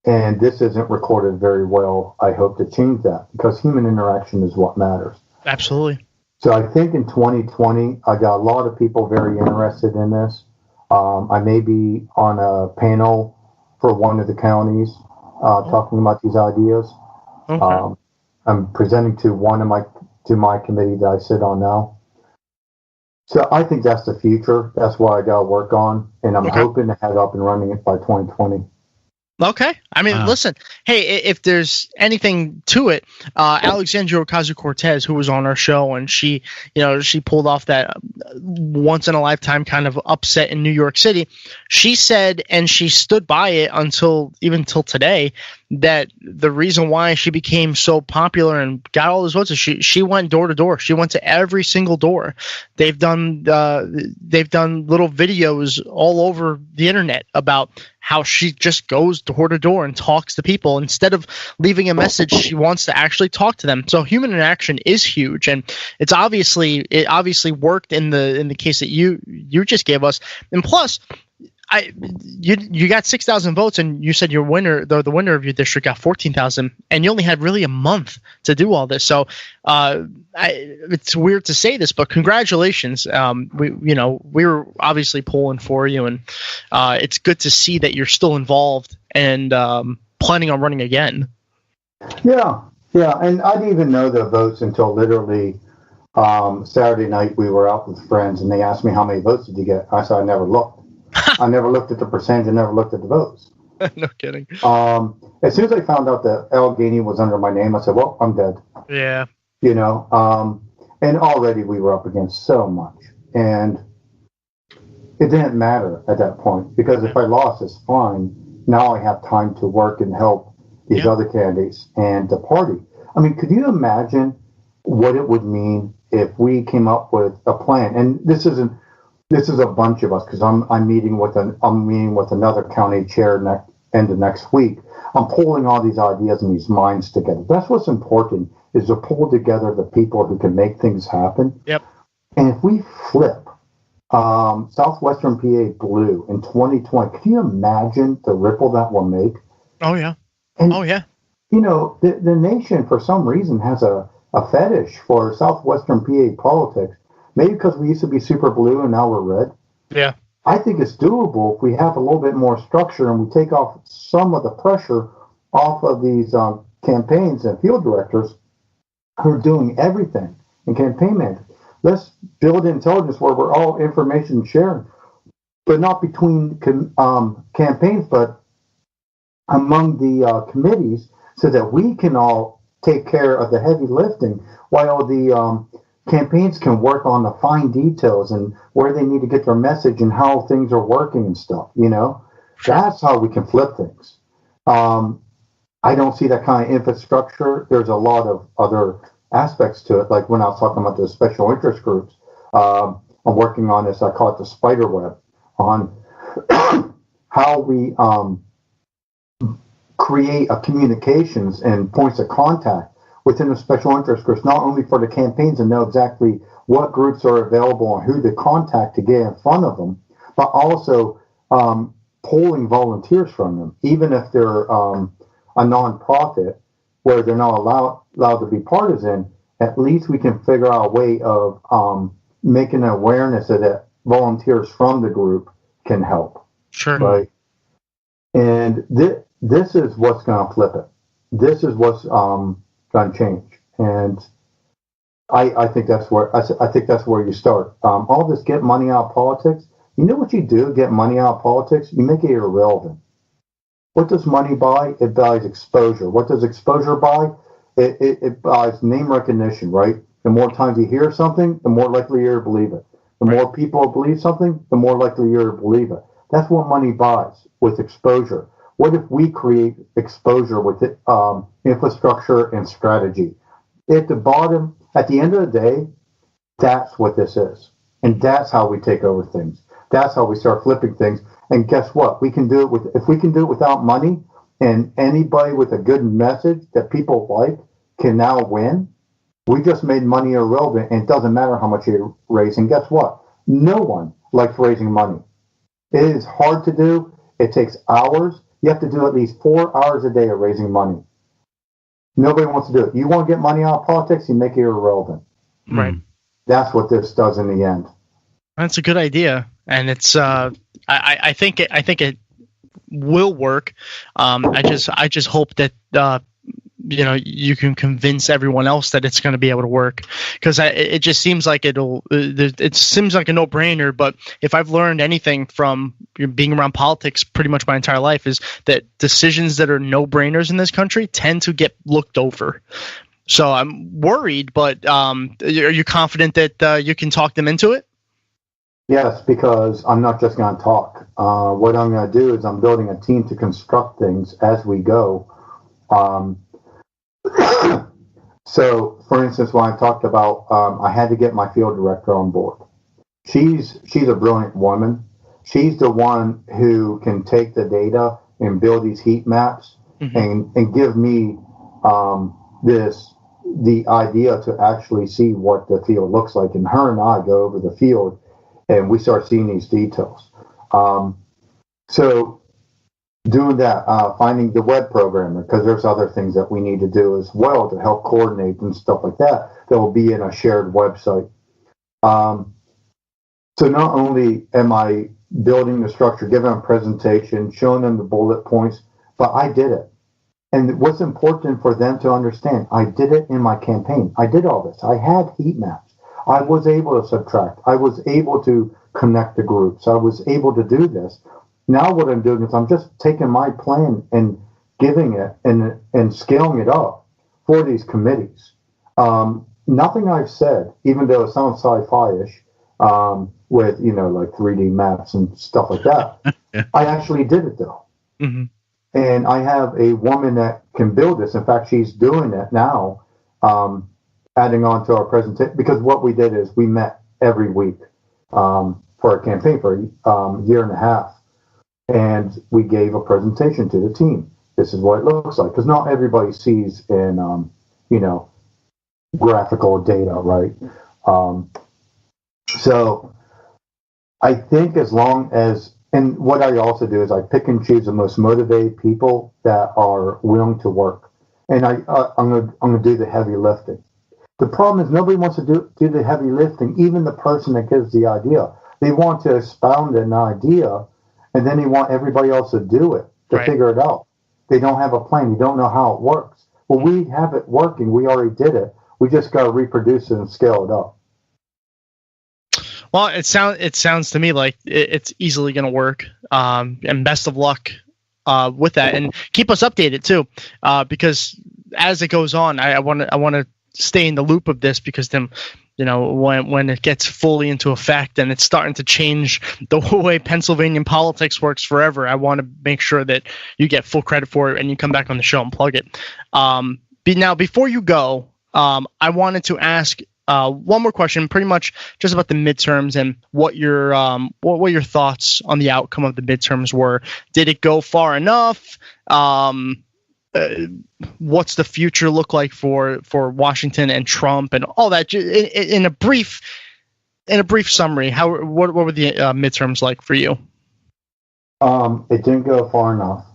And this isn't recorded very well. I hope to change that, because human interaction is what matters. Absolutely. So I think in 2020, I got a lot of people very interested in this. I may be on a panel for one of the counties talking about these ideas. Okay. I'm presenting to my committee that I sit on now. So I think that's the future. That's what I got to work on, and I'm hoping to have it up and running it by 2020. Okay. Listen, hey, if there's anything to it, Alexandria Ocasio-Cortez, who was on our show, and she pulled off that once in a lifetime kind of upset in New York City. She said, and she stood by it until today, that the reason why she became so popular and got all those votes is she went door to door. She went to every single door. They've done little videos all over the internet about how she just goes door to door and talks to people. Instead of leaving a message, she wants to actually talk to them. So human interaction is huge, and it obviously worked in the case that you just gave us. And plus, you got 6,000 votes, and you said your winner, the winner of your district, got 14,000, and you only had really a month to do all this. So it's weird to say this, but congratulations. We were obviously pulling for you, and it's good to see that you're still involved and planning on running again. Yeah, and I didn't even know the votes until literally Saturday night. We were out with friends, and they asked me how many votes did you get. I said I never looked. I never looked at the percentage. I never looked at the votes. No kidding. As soon as I found out that Allegheny was under my name, I said, well, I'm dead. Yeah. And already we were up against so much. And it didn't matter at that point, because if I lost, it's fine. Now I have time to work and help these other candidates and the party. I mean, could you imagine what it would mean if we came up with a plan? And this is a bunch of us, because I'm meeting with another county chair end of next week. I'm pulling all these ideas and these minds together. That's what's important, is to pull together the people who can make things happen. Yep. And if we flip Southwestern PA blue in 2020, can you imagine the ripple that will make? Oh yeah. The nation for some reason has a fetish for Southwestern PA politics. Maybe because we used to be super blue and now we're red. Yeah. I think it's doable if we have a little bit more structure and we take off some of the pressure off of these campaigns and field directors who are doing everything in campaign management. Let's build intelligence where we're all information sharing, but not between campaigns, but among the committees, so that we can all take care of the heavy lifting while the campaigns can work on the fine details and where they need to get their message and how things are working and stuff. That's how we can flip things. I don't see that kind of infrastructure. There's a lot of other aspects to it. Like when I was talking about the special interest groups, I'm working on this, I call it the spider web, on how we create a communications and points of contact within the special interest groups, not only for the campaigns and know exactly what groups are available and who to contact to get in front of them, but also pulling volunteers from them, even if they're a nonprofit where they're not allowed to be partisan. At least we can figure out a way of making an awareness so that volunteers from the group can help. Sure. Right. And this is what's going to flip it. This is what's going to change. And I think that's where you start. All this get money out of politics. You know what you do? Get money out of politics. You make it irrelevant. What does money buy? It buys exposure. What does exposure buy? It buys name recognition, right? The more times you hear something, the more likely you're to believe it. The more people believe something, the more likely you're to believe it. That's what money buys, with exposure. What if we create exposure with infrastructure and strategy? At the end of the day, that's what this is. And that's how we take over things. That's how we start flipping things. And guess what? If we can do it without money, and anybody with a good message that people like can now win, we just made money irrelevant, and it doesn't matter how much you raise. And guess what? No one likes raising money. It is hard to do. It takes hours. You have to do at least 4 hours a day of raising money. Nobody wants to do it. You want to get money out of politics, you make it irrelevant. Right. That's what this does in the end. That's a good idea, and it's. I think it will work. I just hope that you can convince everyone else that it's going to be able to work, because it just seems like it seems like a no-brainer. But if I've learned anything from being around politics pretty much my entire life, is that decisions that are no-brainers in this country tend to get looked over. So I'm worried, but are you confident that you can talk them into it? Yes, because I'm not just going to talk. What I'm going to do is I'm building a team to construct things as we go. So, for instance, when I talked about, I had to get my field director on board. She's a brilliant woman. She's the one who can take the data and build these heat maps, and give me the idea to actually see what the field looks like. And her and I go over the field, and we start seeing these details. So doing that, finding the web programmer, because there's other things that we need to do as well to help coordinate and stuff like that will be in a shared website. So not only am I building the structure, giving them a presentation, showing them the bullet points, but I did it. And what's important for them to understand, I did it in my campaign. I did all this. I had heat maps. I was able to subtract. I was able to connect the groups. I was able to do this. Now what I'm doing is I'm just taking my plan and giving it and scaling it up for these committees. Nothing I've said, even though it sounds sci-fi-ish, with, like 3D maps and stuff like that, I actually did it though. Mm-hmm. And I have a woman that can build this. In fact, she's doing it now, adding on to our presentation, because what we did is we met every week for a campaign for a year and a half. And we gave a presentation to the team. This is what it looks like. Because not everybody sees in, graphical data, right? So I think as long as, and what I also do is I pick and choose the most motivated people that are willing to work. And I'm gonna do the heavy lifting. The problem is nobody wants to do the heavy lifting, even the person that gives the idea. They want to expound an idea, and then they want everybody else to do it, to figure it out. They don't have a plan. They don't know how it works. Well, we have it working. We already did it. We just got to reproduce it and scale it up. Well, it sounds to me like it's easily going to work. And best of luck with that, and keep us updated too, because as it goes on, I want to stay in the loop of this, because then, when it gets fully into effect and it's starting to change the way Pennsylvania politics works forever, I want to make sure that you get full credit for it and you come back on the show and plug it. Now, before you go, I wanted to ask one more question, pretty much just about the midterms and what your thoughts on the outcome of the midterms were. Did it go far enough? What's the future look like for Washington and Trump and all that? In a brief summary, what were the midterms like for you? It didn't go far enough.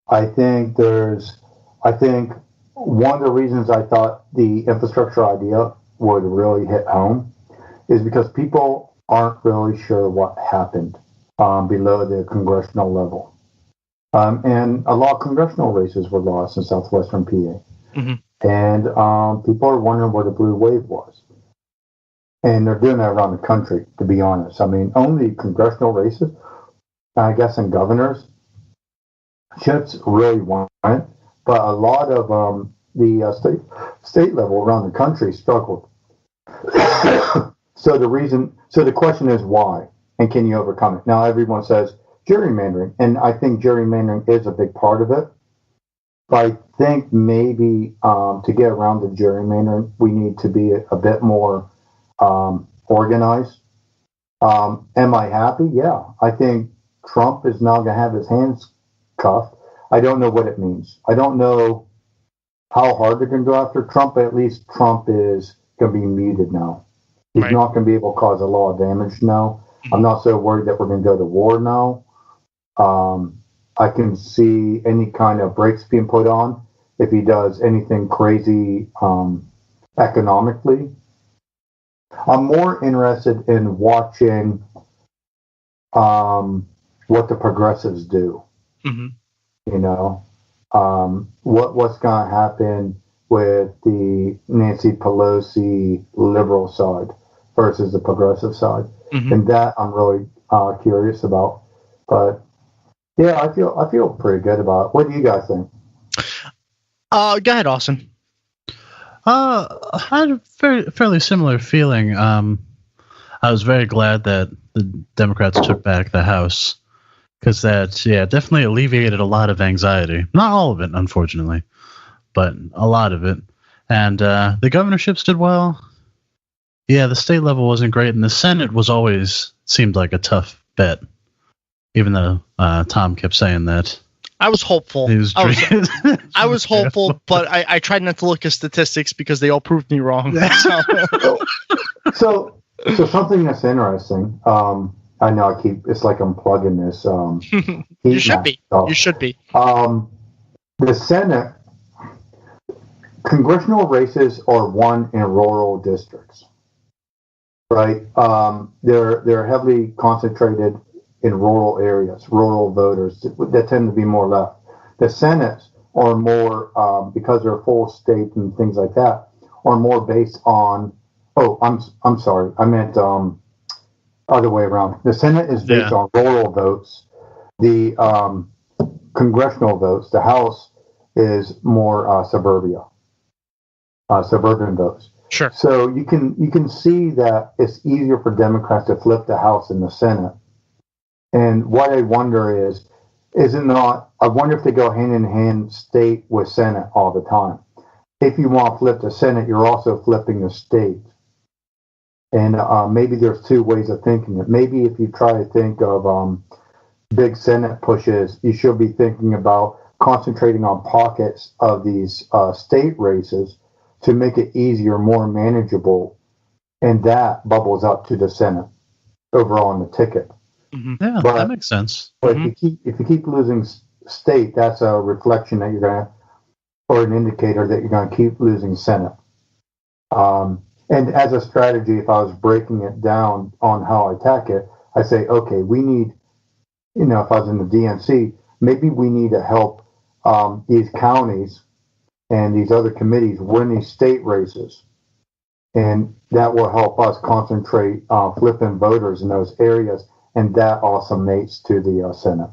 I think one of the reasons I thought the infrastructure idea would really hit home is because people aren't really sure what happened below the congressional level. And a lot of congressional races were lost in southwestern PA. Mm-hmm. And people are wondering where the blue wave was. And they're doing that around the country, to be honest. I mean, only congressional races, I guess, and governors, ships really won, but a lot of the state level around the country struggled. So the question is why, and can you overcome it? Now everyone says gerrymandering, and I think gerrymandering is a big part of it. But I think maybe to get around the gerrymandering, we need to be a bit more organized. Am I happy? Yeah. I think Trump is now going to have his hands cuffed. I don't know what it means. I don't know how hard they're going to go after Trump, but at least Trump is going to be muted now. He's not going to be able to cause a lot of damage now. I'm not so worried that we're going to go to war now. I can see any kind of brakes being put on if he does anything crazy economically. I'm more interested in watching what the progressives do. Mm-hmm. What's going to happen with the Nancy Pelosi liberal side versus the progressive side. Mm-hmm. And that I'm really curious about. But yeah, I feel pretty good about it. What do you guys think? Go ahead, Austin. I had a fairly similar feeling. I was very glad that the Democrats took back the House, because that, definitely alleviated a lot of anxiety. Not all of it, unfortunately, but a lot of it. And the governorships did well. Yeah, the state level wasn't great, and the Senate was always seemed like a tough bet, even though Tom kept saying that. I was hopeful. I was hopeful, but I tried not to look at statistics because they all proved me wrong. So something that's interesting, and I know it's like I'm plugging this. You should be. Stuff. You should be. The Senate, congressional races are won in rural districts, right? They're heavily concentrated in rural areas, rural voters that tend to be more left. The Senates are more, because they're full state and things like that, are more based on, I'm sorry, I meant other way around. The Senate is based on rural votes. The congressional votes, the House is more suburban votes. Sure. So you can see that it's easier for Democrats to flip the House and the Senate. And what I wonder is it not? I wonder if they go hand in hand, state with Senate all the time. If you want to flip the Senate, you're also flipping the state. And maybe there's two ways of thinking it. Maybe if you try to think of big Senate pushes, you should be thinking about concentrating on pockets of these state races to make it easier, more manageable, and that bubbles up to the Senate overall on the ticket. Mm-hmm. Yeah, but, that makes sense. But if you keep losing state, that's a reflection that you're going to, or an indicator that you're going to keep losing Senate. And as a strategy, if I was breaking it down on how I attack it, I say, okay, we need, if I was in the DNC, maybe we need to help these counties and these other committees win these state races. And that will help us concentrate flipping voters in those areas. And that also mates to the Senate.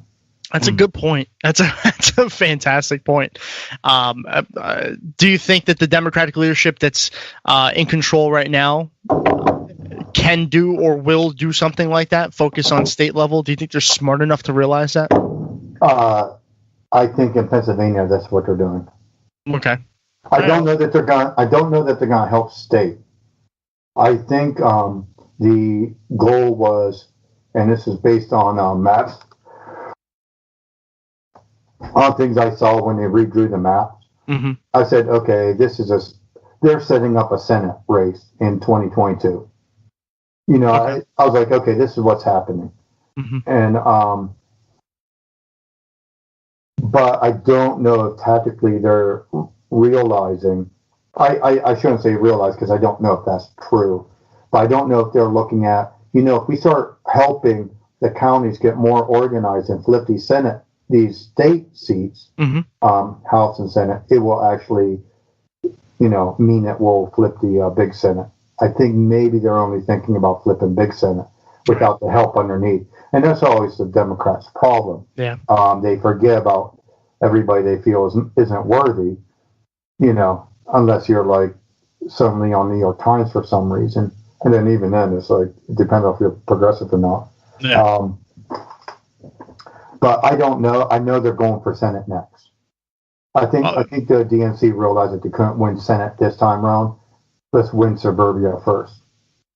That's a good point. That's a fantastic point. Do you think that the Democratic leadership that's in control right now can do or will do something like that? Focus on state level. Do you think they're smart enough to realize that? I think in Pennsylvania, that's what they're doing. Okay. I don't know that they're going to help state. I think the goal was, and this is based on maps, on things I saw when they redrew the maps. Mm-hmm. I said, okay, they're setting up a Senate race in 2022. Okay. I was like, okay, this is what's happening. Mm-hmm. And, but I don't know if tactically they're realizing, I shouldn't say realize because I don't know if that's true, but I don't know if they're looking at, if we start helping the counties get more organized and flip these state seats, House and Senate, it will actually, mean it will flip the big Senate. I think maybe they're only thinking about flipping big Senate without the help underneath. And that's always the Democrats' problem. Yeah. They forget about everybody they feel isn't worthy, unless you're like suddenly on New York Times for some reason. And then even then, it's like, it depends on if you're progressive or not. Yeah. But I don't know. I know they're going for Senate next. I think the DNC realized that they couldn't win Senate this time around. Let's win suburbia first.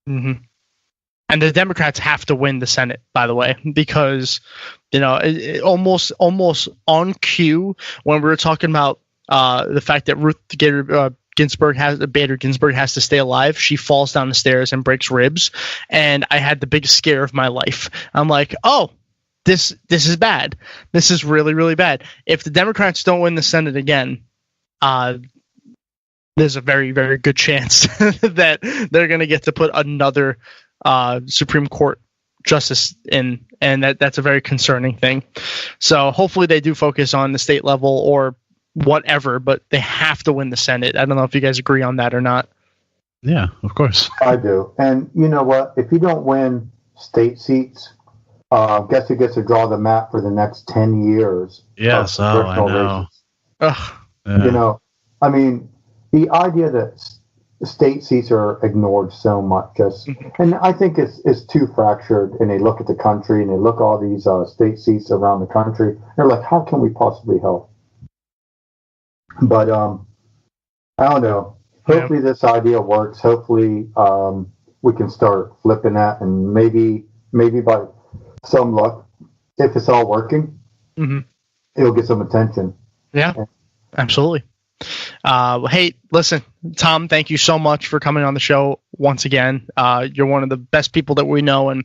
Mm-hmm. And the Democrats have to win the Senate, by the way, because almost on cue when we were talking about the fact that Bader Ginsburg has to stay alive. She falls down the stairs and breaks ribs, and I had the biggest scare of my life. I'm like, oh, this is bad. This is really, really bad. If the Democrats don't win the Senate again, there's a very, very good chance that they're going to get to put another Supreme Court justice in, and that's a very concerning thing. So hopefully they do focus on the state level or whatever, but they have to win the Senate. I don't know if you guys agree on that or not. Yeah, of course. I do. And you know what? If you don't win state seats, guess who gets to draw the map for the next 10 years? Yes, I know. Yeah. I mean, the idea that state seats are ignored so much, and I think it's too fractured, and they look at the country, and they look at all these state seats around the country, and they're like, how can we possibly help? But I don't know. Hopefully this idea works. Hopefully we can start flipping that, and maybe by some luck, if it's all working, it'll get some attention. Yeah, absolutely. Hey, listen, Tom, thank you so much for coming on the show once again. You're one of the best people that we know, and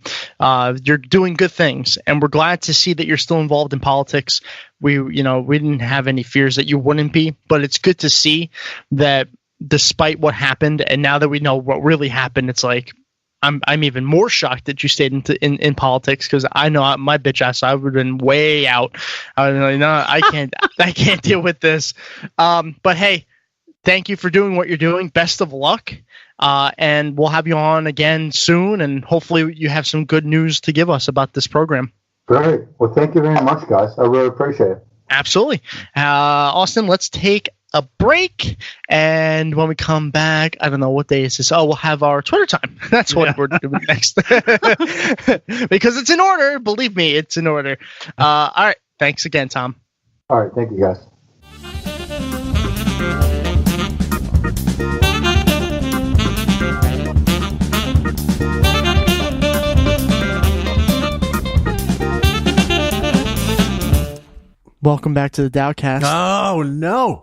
you're doing good things. And we're glad to see that you're still involved in politics. We didn't have any fears that you wouldn't be, but it's good to see that despite what happened, and now that we know what really happened, it's like I'm even more shocked that you stayed in politics, because I know my bitch ass, I would have been way out. I was like, no, I can't deal with this. But hey, thank you for doing what you're doing. Best of luck. And we'll have you on again soon, and hopefully you have some good news to give us about this program. Great. Well, thank you very much, guys. I really appreciate it. Absolutely. Austin, let's take a break, and when we come back, I don't know what day is this. We'll have our Twitter time. That's what we're doing next. Because it's in order. Believe me, it's in order. All right. Thanks again, Tom. All right. Thank you, guys. Welcome back to the Dowcast. Oh, no.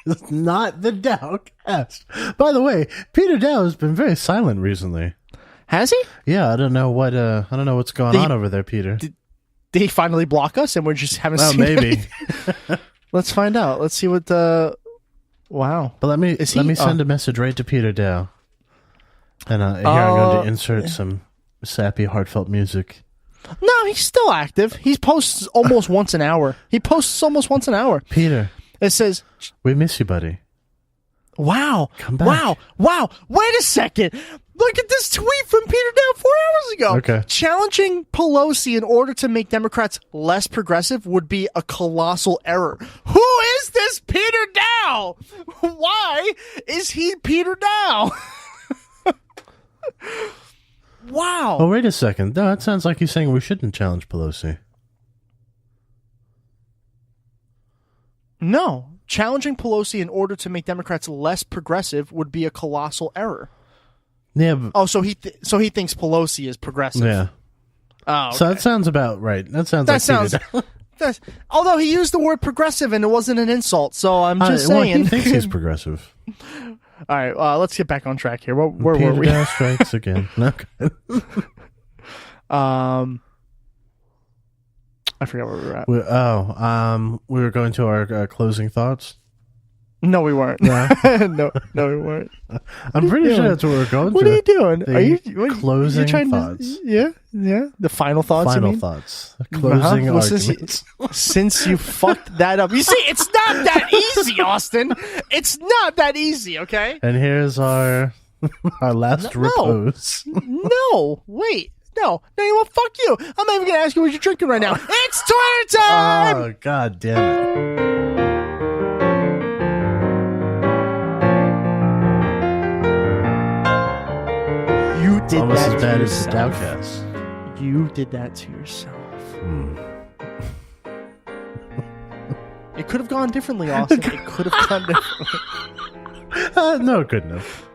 It's not the Dowcast. By the way, Peter Dow has been very silent recently. Has he? Yeah, I don't know what's going on over there, Peter. Did he finally block us and we're just haven't seen maybe. Let's find out. Let's see what wow. But let me send a message right to Peter Dow. And here I'm going to insert some sappy, heartfelt music. No, he's still active. He posts almost once an hour. Peter. It says, we miss you, buddy. Wow. Come back. Wow. Wait a second. Look at this tweet from Peter Dow 4 hours ago. Okay. Challenging Pelosi in order to make Democrats less progressive would be a colossal error. Who is this Peter Dow? Why is he Peter Dow? Wow. Oh, wait a second. No, that sounds like he's saying we shouldn't challenge Pelosi. No. Challenging Pelosi in order to make Democrats less progressive would be a colossal error. Yeah. But, so he thinks Pelosi is progressive. Yeah. Oh, okay. So that sounds about right. Although he used the word progressive and it wasn't an insult, so I'm just saying. He thinks he's progressive. All right, let's get back on track here. Where were we? Peter Dow strikes again. Okay. I forgot where we were at. We were going to our closing thoughts. No, we weren't. No, no, we weren't. I'm pretty sure that's what we're going to. What are you doing? Are you closing thoughts? Yeah. The final thoughts. Final thoughts. Closing arguments. Since you fucked that up, you see, it's not that easy, Austin. It's not that easy. Okay. And here's our last repose. No, wait. No, you know what? Fuck you. I'm not even going to ask you what you're drinking right now. It's Twitter time! Oh, God damn it. You did almost that as bad to as the yourself. Dowcast. You did that to yourself. It could have gone differently, Austin. It could have gone differently. No, good enough.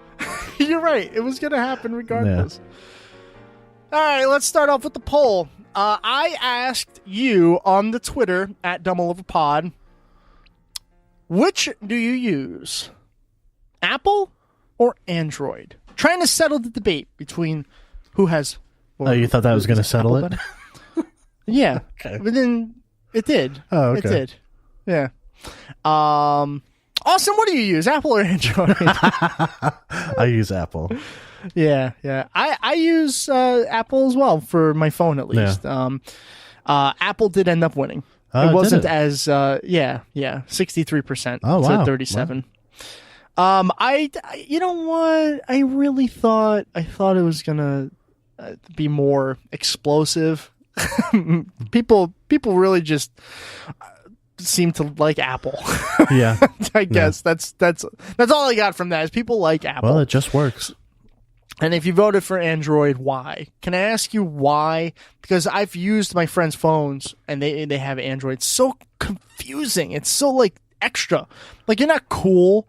You're right. It was going to happen regardless. Yeah. All right, let's start off with the poll. I asked you on the Twitter at DumbleOverPod, which do you use, Apple or Android? Trying to settle the debate between who has. You thought that was going to settle it? Yeah, okay. But then it did. Oh, okay. It did. Yeah. Austin, what do you use, Apple or Android? I use Apple. Yeah. I use Apple as well for my phone, at least. Yeah. Apple did end up winning. It wasn't as 63% to 37. Wow. You know what? I really thought it was gonna be more explosive. People really just seem to like Apple. Yeah, I guess that's all I got from that is people like Apple. Well, it just works. And if you voted for Android, why? Can I ask you why? Because I've used my friends' phones and they have Android. It's so confusing. It's so like extra. Like you're not cool.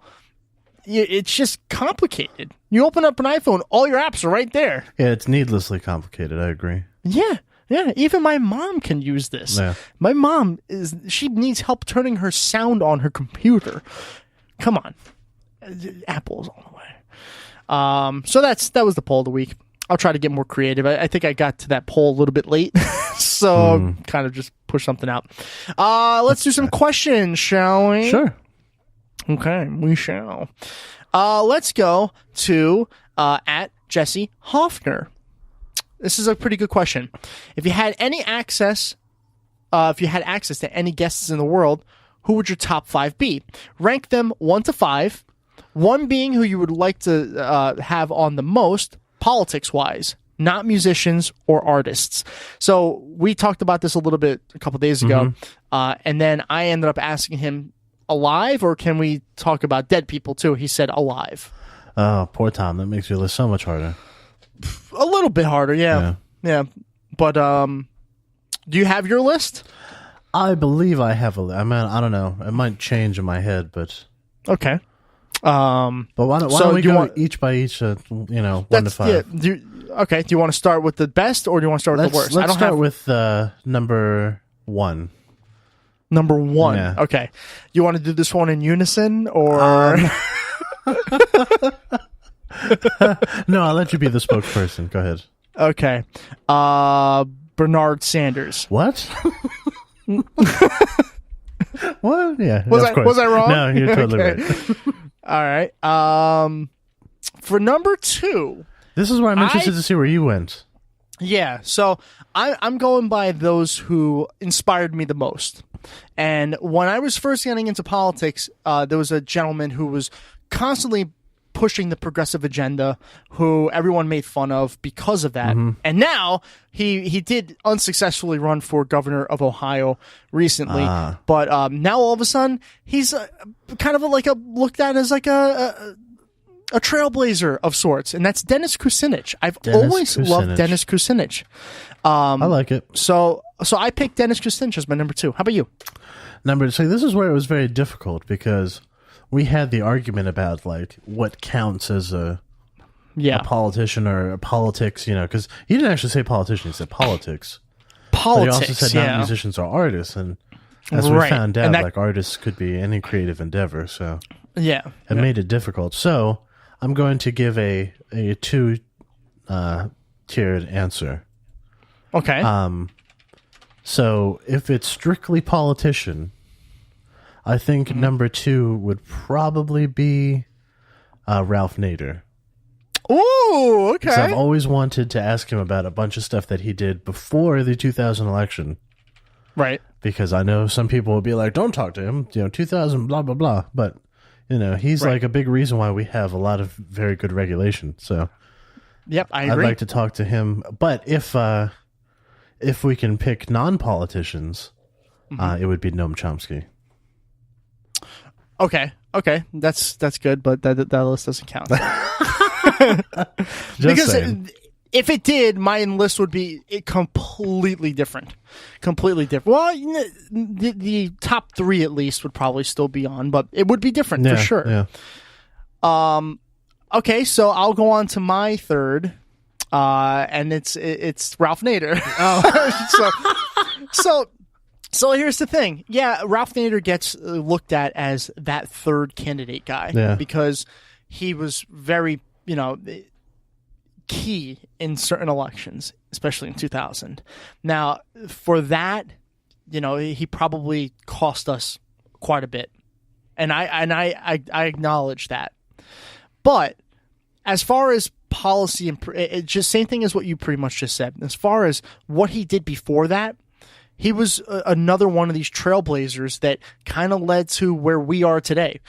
It's just complicated. You open up an iPhone, all your apps are right there. Yeah, it's needlessly complicated. I agree. Yeah. Even my mom can use this. Yeah. My mom she needs help turning her sound on her computer. Come on. Apple's all the way. So that was the poll of the week. I'll try to get more creative. I think I got to that poll a little bit late, so kind of just push something out. Let's do some questions, shall we? Sure. Okay, we shall. Let's go to at Jesse Hoffner. This is a pretty good question. If you had access to any guests in the world, who would your top 5 be? Rank them 1 to 5. 1 being who you would like to have on the most, politics-wise, not musicians or artists. So we talked about this a little bit a couple days ago, and then I ended up asking him, alive, or can we talk about dead people too? He said alive. Oh, poor Tom. That makes your list so much harder. A little bit harder, yeah. But do you have your list? I believe I have a list. I mean, I don't know. It might change in my head, but okay. But why don't we go each by each? 1 to 5. Yeah. Do you want to start with the best, or do you want to start with the worst? Let's start with number 1. Number 1. Yeah. Okay. You want to do this one in unison, or? No, I'll let you be the spokesperson. Go ahead. Okay. Bernard Sanders. What? What? Yeah. Was I wrong? No, you're totally right. All right. For number 2. This is where I'm interested to see where you went. Yeah. So I'm going by those who inspired me the most. And when I was first getting into politics, there was a gentleman who was constantly pushing the progressive agenda, who everyone made fun of because of that. And now he did unsuccessfully run for governor of Ohio recently, but now all of a sudden he's kind of looked at as like a trailblazer of sorts, and that's Dennis Kucinich. I've always loved Dennis Kucinich. I like it. So I picked Dennis Kucinich as my number 2. How about you? So this is where it was very difficult, because we had the argument about like what counts as a politician or politics, because he didn't actually say politician, he said politics. But he also said not musicians or artists, and as we found out, like artists could be any creative endeavor. So it made it difficult. So I'm going to give a 2 tiered answer. Okay. So if it's strictly politician, I think number 2 would probably be Ralph Nader. Ooh, okay. So I've always wanted to ask him about a bunch of stuff that he did before the 2000 election. Right. Because I know some people will be like, don't talk to him, 2000, blah, blah, blah. But, he's like a big reason why we have a lot of very good regulation. So yep, I agree. I'd like to talk to him. But if we can pick non-politicians, it would be Noam Chomsky. Okay, that's good, but that list doesn't count. Because if it did, my list would be completely different. Well, the top 3 at least would probably still be on, but it would be different for sure. Yeah. Okay, so I'll go on to my 3rd, and it's Ralph Nader. So here's the thing. Yeah, Ralph Nader gets looked at as that 3rd candidate guy because he was very, key in certain elections, especially in 2000. Now, for that, he probably cost us quite a bit. And I acknowledge that. But as far as policy, and it's just same thing as what you pretty much just said. As far as what he did before that, he was another one of these trailblazers that kind of led to where we are today.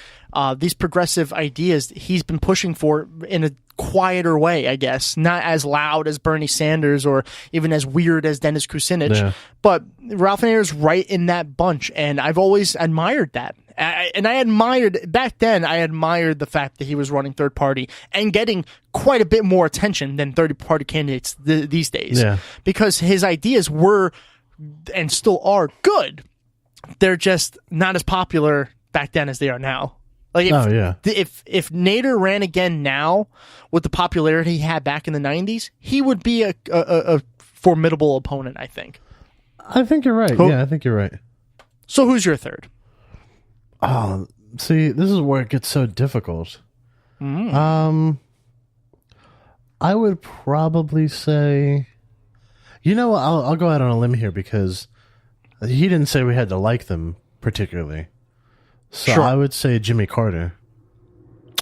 These progressive ideas he's been pushing for in a quieter way, I guess. Not as loud as Bernie Sanders or even as weird as Dennis Kucinich. Yeah. But Ralph Nader's right in that bunch, and I've always admired that. I admired the fact that he was running third party and getting quite a bit more attention than third party candidates these days. Yeah. Because his ideas were and still are good. They're just not as popular back then as they are now. Like if Nader ran again now with the popularity he had back in the 90s, he would be a formidable opponent, I think. I think you're right. Yeah, I think you're right. So who's your 3rd? Oh, See, this is where it gets so difficult. I would probably say, I'll go out on a limb here because he didn't say we had to like them particularly. So Sure. I would say Jimmy Carter.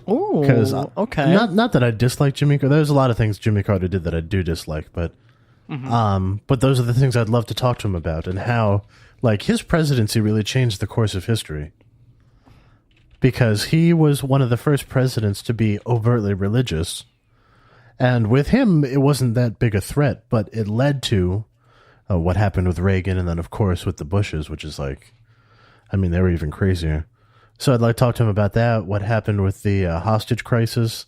Ooh, okay. Not that I dislike Jimmy Carter. There's a lot of things Jimmy Carter did that I do dislike, but those are the things I'd love to talk to him about and how, like, his presidency really changed the course of history. Because he was one of the first presidents to be overtly religious. And with him, it wasn't that big a threat, but it led to what happened with Reagan and then, of course, with the Bushes, which is like, I mean, they were even crazier. So I'd like to talk to him about that, what happened with the hostage crisis,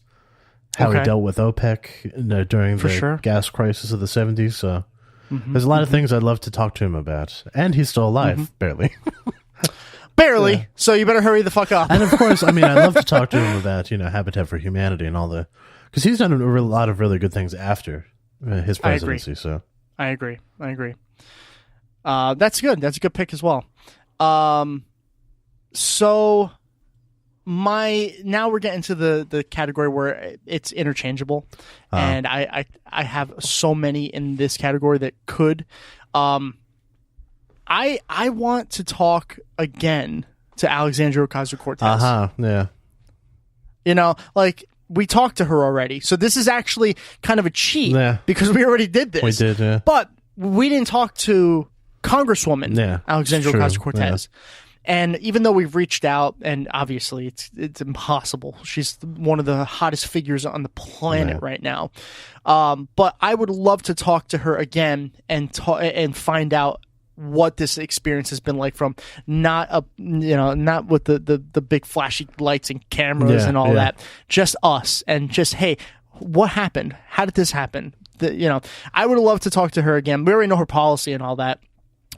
how he dealt with OPEC during the gas crisis of the 70s. So there's a lot of things I'd love to talk to him about. And he's still alive, barely. Barely. Yeah. So you better hurry the fuck up. And of course, I mean, I'd love to talk to him about, Habitat for Humanity and all the, because he's done a lot of really good things after his presidency. I agree. That's good. That's a good pick as well. So now we're getting to the category where it's interchangeable, and I have so many in this category that could. I want to talk again to Alexandria Ocasio-Cortez. Yeah. Like, we talked to her already. So this is actually kind of a cheat because we already did this. We did, yeah. But we didn't talk to Congresswoman Alexandria Ocasio-Cortez. And even though we've reached out, and obviously it's impossible. She's one of the hottest figures on the planet right now. But I would love to talk to her again and find out what this experience has been like from not with the big flashy lights and cameras and all that, just us and just, hey, what happened? How did this happen? I would love to talk to her again. We already know her policy and all that,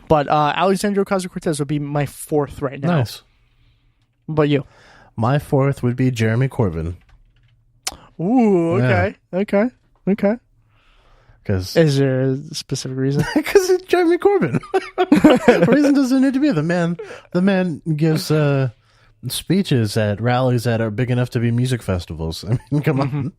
but Alexandria Ocasio-Cortez would be my fourth right now. Nice. What about you? My fourth would be Jeremy Corbyn. Ooh, okay. Because is there a specific reason? Because it's Jeremy Corbyn. Reason doesn't need to be. The man gives speeches at rallies that are big enough to be music festivals. I mean, come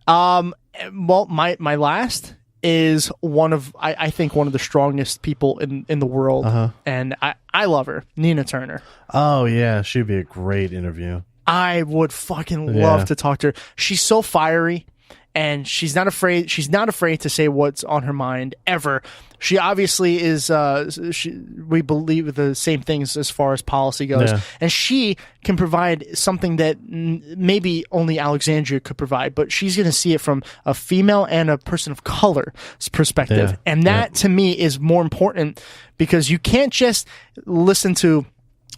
on. Well, my last is I think one of the strongest people in the world, and I love her, Nina Turner. Oh yeah, she'd be a great interview. I would fucking love to talk to her. She's so fiery. And she's not afraid to say what's on her mind ever. She obviously is. We believe the same things as far as policy goes, and she can provide something that maybe only Alexandria could provide. But she's going to see it from a female and a person of color's perspective, and that to me is more important because you can't just listen to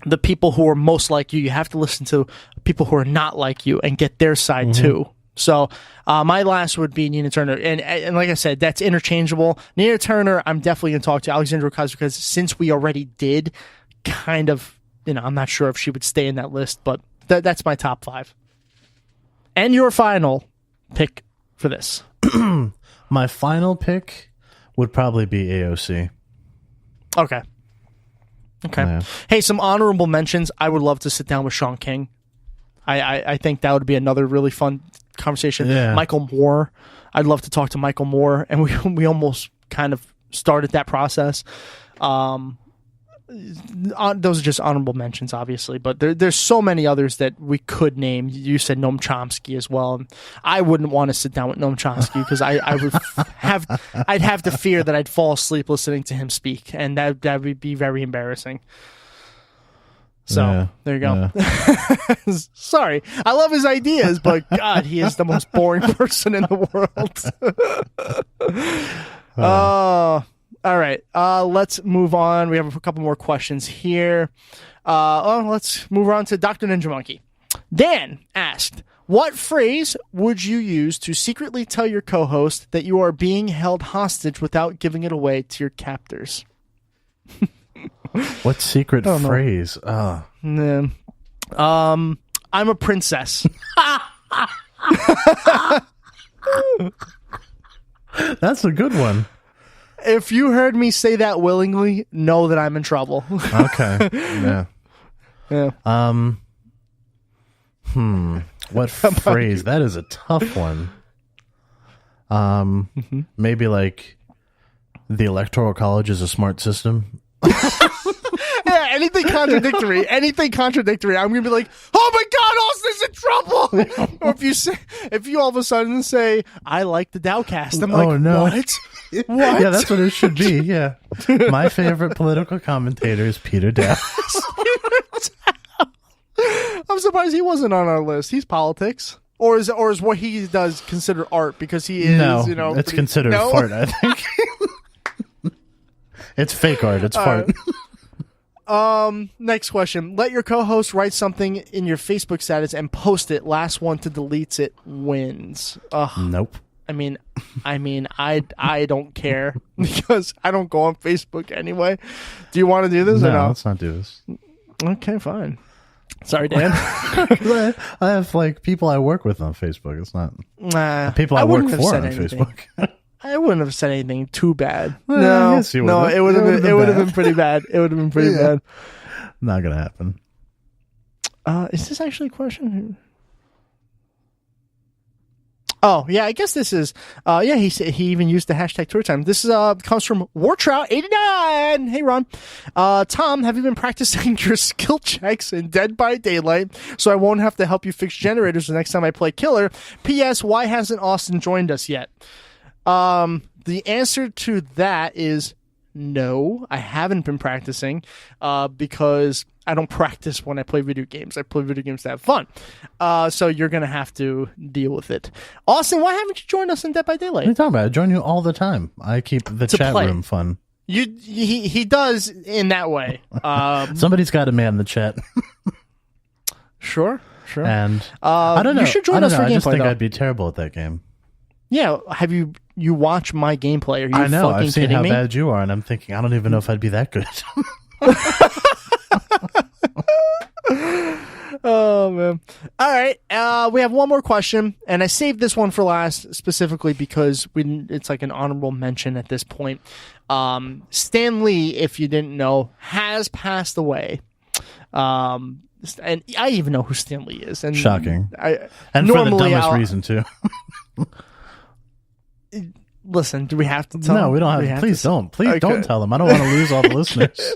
the people who are most like you. You have to listen to people who are not like you and get their side too. So my last would be Nina Turner. And like I said, that's interchangeable. Nina Turner, I'm definitely going to talk to. Alexandria Ocasio, because since we already did, kind of, I'm not sure if she would stay in that list, but that's my top 5. And your final pick for this. My final pick would probably be AOC. Okay. Yeah. Hey, some honorable mentions. I would love to sit down with Sean King. I think that would be another really fun conversation. Michael Moore. I'd love to talk to Michael Moore, and we almost kind of started that process. Those are just honorable mentions, obviously, but there's so many others that we could name. You said Noam Chomsky as well. I wouldn't want to sit down with Noam Chomsky because I'd have to fear that I'd fall asleep listening to him speak, and that would be very embarrassing. So there you go. Sorry, I love his ideas, but God, he is the most boring person in the world. All right, let's move on. We have a couple more questions here. Let's move on to Dr. Ninja Monkey. Dan asked, what phrase would you use to secretly tell your co-host that you are being held hostage without giving it away to your captors? What secret phrase? I'm a princess. That's a good one. If you heard me say that willingly, know that I'm in trouble. Okay. Yeah. Yeah. What phrase? That is a tough one. Maybe like the Electoral College is a smart system. Yeah, anything contradictory. I'm gonna be like, oh my God, Austin's in trouble. Or if you all of a sudden say, I like the Dowcast, I'm like, no. What? What? Yeah, that's what it should be. Yeah, my favorite political commentator is Peter Dow. I'm surprised he wasn't on our list. He's politics. Or is what he does considered art because he is, No, it's considered fart, I think. It's fake art. It's fart. Next question. Let your co-host write something in your Facebook status and post it. Last one to delete it wins. Nope. I mean, I don't care because I don't go on Facebook anyway. Do you want to do this or no? Let's not do this. Okay, fine. Sorry, Dan. I have like people I work with on Facebook. It's not people I work for on Facebook. I wouldn't have said anything too bad. I No, guess you no, would've. it would have been pretty bad. It would have been pretty bad. Not gonna happen. Is this actually a question? Oh, yeah, I guess this is, he even used the hashtag Tour Time. This is, comes from Wartrout89. Hey, Ron. Tom, have you been practicing your skill checks in Dead by Daylight so I won't have to help you fix generators the next time I play Killer? P.S. Why hasn't Austin joined us yet? The answer to that is no, I haven't been practicing, because I don't practice when I play video games. I play video games to have fun. So you're going to have to deal with it. Austin, why haven't you joined us in Dead by Daylight? What are you talking about? I join you all the time. I keep the chat room fun. He does in that way. Somebody's got to man the chat. Sure. And I don't know. You should join us for I just gameplay, think though. I'd be terrible at that game. Yeah, have you watch my gameplay? Are you I know. fucking I've seen kidding how me? bad you are, and I'm thinking I don't even know if I'd be that good. Oh man! All right, we have one more question, and I saved this one for last specifically because it's like an honorable mention at this point. Stan Lee, if you didn't know, has passed away. And I even know who Stan Lee is. And Shocking. And normally for the dumbest reason too. Listen, do we have to tell? No, we don't have. Please don't. Please don't tell them. I don't want to lose all the listeners.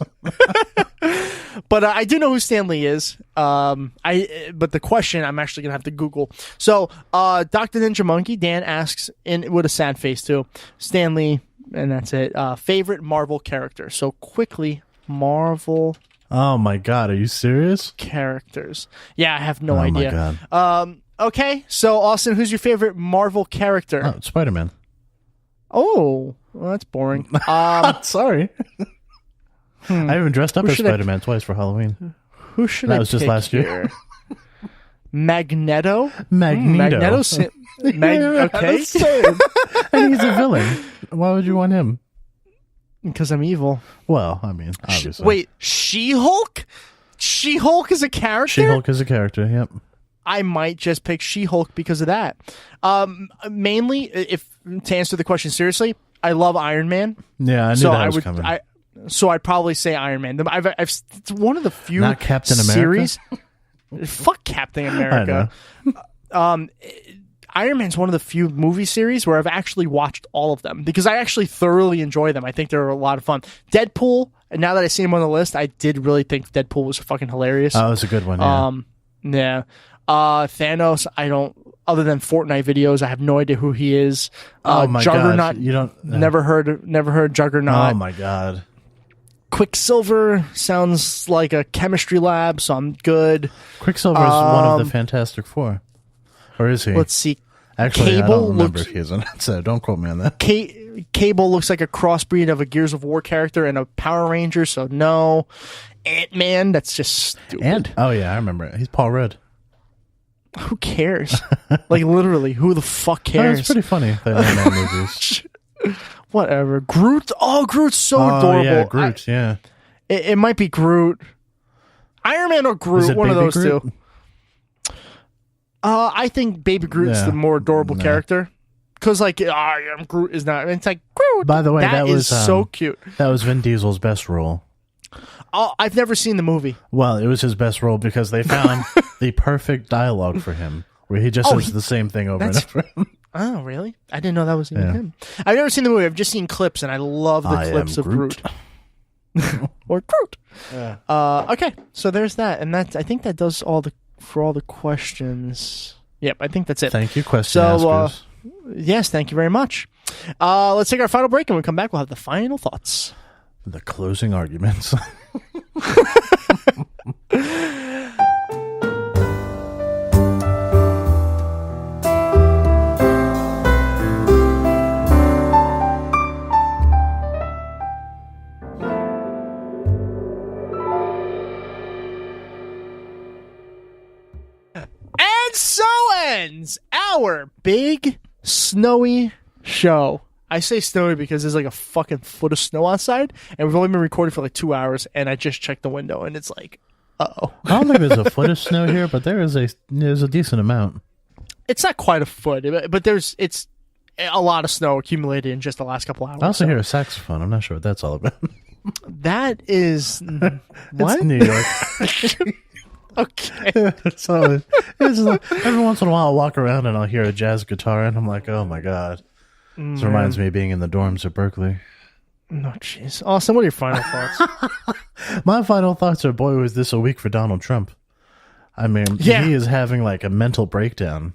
But I do know who Stan Lee is. But the question I'm actually gonna have to Google. So, Dr. Ninja Monkey Dan asks, with a sad face too, Stan Lee, and that's it. Favorite Marvel character. So quickly, Marvel. Oh my God, are you serious? Characters. Yeah, I have no idea. Oh my God. Okay, so Austin, who's your favorite Marvel character? Oh, Spider-Man. Oh, well, that's boring. Sorry. I even dressed up as Spider-Man twice for Halloween. Who should that was just last year. Magneto. Magneto. Okay. And he's a villain. Why would you want him? Because I'm evil. Well, I mean, obviously. Wait, She-Hulk? She-Hulk is a character? She-Hulk is a character, yep. I might just pick She-Hulk because of that. Mainly, to answer the question seriously, I love Iron Man. Yeah, I knew that was coming. So I'd probably say Iron Man. It's one of the few Not Captain series. Fuck Captain America. Iron Man's one of the few movie series where I've actually watched all of them because I actually thoroughly enjoy them. I think they're a lot of fun. Deadpool, and now that I see him on the list, I did really think Deadpool was fucking hilarious. Oh, it was a good one. Yeah. Thanos, I don't. Other than Fortnite videos, I have no idea who he is. Oh my Juggernaut, gosh, you don't. Never heard Juggernaut. Oh my God. Quicksilver sounds like a chemistry lab, so I'm good. Quicksilver is one of the Fantastic Four, or is he? Let's see. Actually, Cable I don't remember looks, if he isn't. So don't quote me on that. Cable looks like a crossbreed of a Gears of War character and a Power Ranger, so no. Ant-Man, that's just stupid. Oh yeah, I remember it. He's Paul Rudd. Who cares? Like literally, who the fuck cares? Oh, it's pretty funny. The Ant-Man movies. Whatever. Groot. Oh, Groot's so adorable. Yeah, Groot. Yeah. It might be Groot. Iron Man or Groot. One of those Groot? two. I think Baby Groot's the more adorable character. Because like Groot is not. It's like Groot. By the way, that is was so cute. That was Vin Diesel's best role. Oh, I've never seen the movie. Well, it was his best role because they found the perfect dialogue for him, where he just says the same thing over and over. Oh, really? I didn't know that was even him. I've never seen the movie. I've just seen clips, and I love the clips of Groot. Or Groot. Yeah. Okay, so there's that, and I think that does all the questions. Yep, I think that's it. Thank you, question askers. Yes, thank you very much. Let's take our final break, and when we come back, we'll have the final thoughts. The closing arguments. And so ends our big snowy show. I say snowy because there's like a fucking foot of snow outside, and we've only been recording for like 2 hours, and I just checked the window, and it's like, uh-oh. I don't think there's a foot of snow here, but there's a decent amount. It's not quite a foot, but it's a lot of snow accumulated in just the last couple hours. I also hear a saxophone. I'm not sure what that's all about. That is... what? It's New York. Okay. So it's like, every once in a while I'll walk around and I'll hear a jazz guitar, and I'm like, oh my God. This reminds me of being in the dorms at Berkeley. No, jeez. Austin, what are your final thoughts? My final thoughts are, boy, was this a week for Donald Trump. I mean, he is having like a mental breakdown.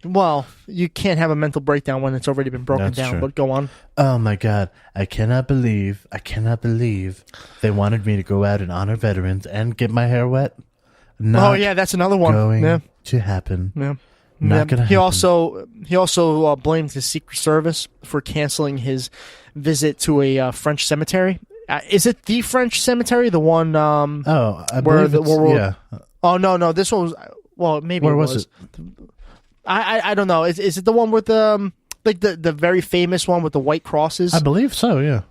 Well, you can't have a mental breakdown when it's already been broken down, true. But go on. Oh my God. I cannot believe they wanted me to go out and honor veterans and get my hair wet. That's another one. Going to happen. Yeah. Not gonna happen. He also blamed his Secret Service for canceling his visit to a French cemetery. Is it the French cemetery? The one? I believe yeah. Oh no, this one was. Well, maybe where it was it? I don't know. Is it the one with like the very famous one with the white crosses? I believe so. Yeah.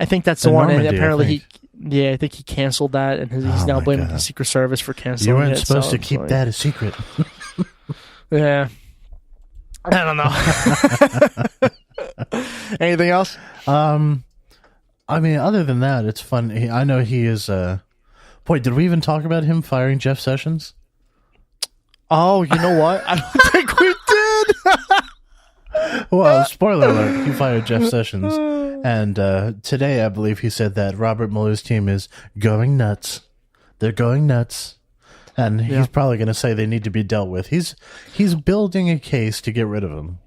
I think that's the one. Normandy, and apparently I think he canceled that, and he's now blaming the Secret Service for canceling it. You weren't supposed to keep that a secret. Yeah. I don't know. Anything else? I mean, other than that, it's fun. I know he is. Boy, did we even talk about him firing Jeff Sessions? Oh, you know what? I don't think we did. Well, spoiler alert: he fired Jeff Sessions, and today I believe he said that Robert Mueller's team is going nuts. They're going nuts. And he's probably going to say they need to be dealt with. He's building a case to get rid of him.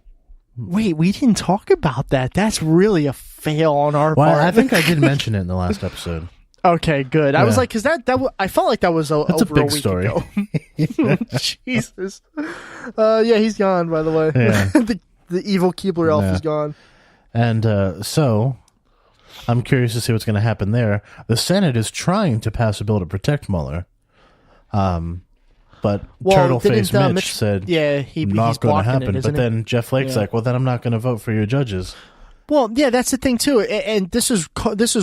Wait, we didn't talk about that. That's really a fail on our part. I think I did mention it in the last episode. Okay, good. I was like, because I felt like that was That's over a big week story. ago. Jesus. He's gone, by the way. Yeah. the evil Keebler elf is gone. And so I'm curious to see what's going to happen there. The Senate is trying to pass a bill to protect Mueller. But Turtle-Faced Mitch said, he's not going to happen. But he? then Jeff Flake's like, well, then I'm not going to vote for your judges. Well, yeah, that's the thing too, and this is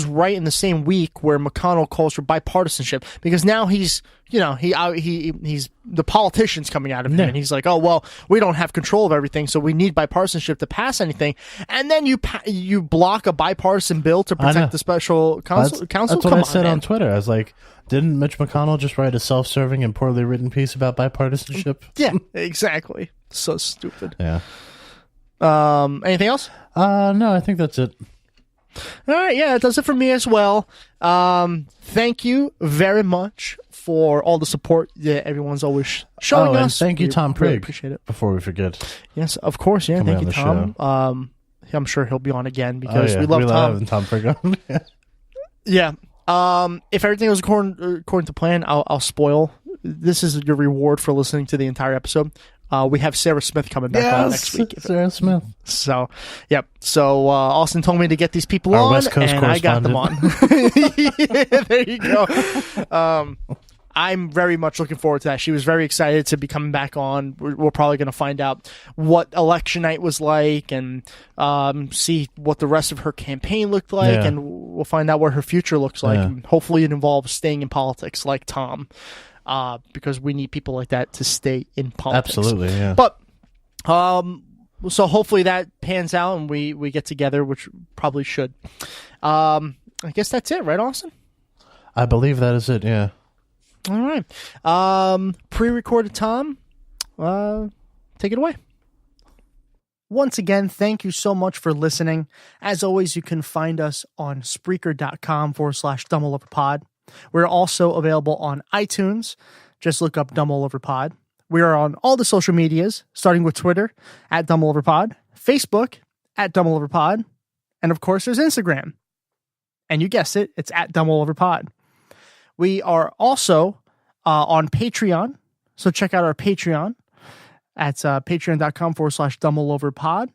right in the same week where McConnell calls for bipartisanship, because now he's the politicians coming out of him, and he's like, oh well, we don't have control of everything, so we need bipartisanship to pass anything, and then you block a bipartisan bill to protect the special counsel. That's what I said on Twitter. I was like, didn't Mitch McConnell just write a self-serving and poorly written piece about bipartisanship? Yeah, exactly. So stupid. Yeah. Anything else? No, I think that's it. All right, yeah, that does it for me as well. Thank you very much for all the support that everyone's always showing us. And thank you, Tom Prigg. Really appreciate it. Before we forget. Yes, of course. Yeah, thank you, Tom. I'm sure he'll be on again because we love Tom Prigg on. Yeah. If everything was according to plan, I'll spoil. This is your reward for listening to the entire episode. We have Sarah Smith coming back on next week. Sarah Smith. So, yep. So, Austin told me to get these people Our on, West Coast and I got them on. Yeah, there you go. I'm very much looking forward to that. She was very excited to be coming back on. We're probably going to find out what election night was like, and see what the rest of her campaign looked like, and we'll find out what her future looks like. And hopefully it involves staying in politics like Tom. Because we need people like that to stay in politics. Absolutely, yeah. But, so hopefully that pans out and we get together, which probably should. I guess that's it, right, Austin? I believe that is it, yeah. All right. Pre-recorded Tom, take it away. Once again, thank you so much for listening. As always, you can find us on Spreaker.com/DumbleOverPod. We're also available on iTunes. Just look up DumbleOverPod. We are on all the social medias, starting with Twitter @DumbleOverPod, Facebook @DumbleOverPod, and of course, there's Instagram. And you guessed it, it's @DumbleOverPod. We are also on Patreon, so check out our Patreon at patreon.com/DumbleOverPod.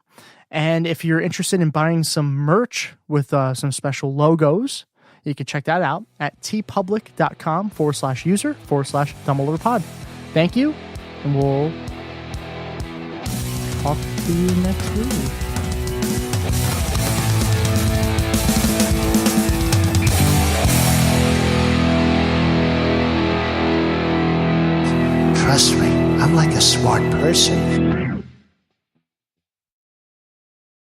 And if you're interested in buying some merch with some special logos, you can check that out at tpublic.com/user/DumbleOverPod. Thank you, and we'll talk to you next week. Trust me, I'm like a smart person.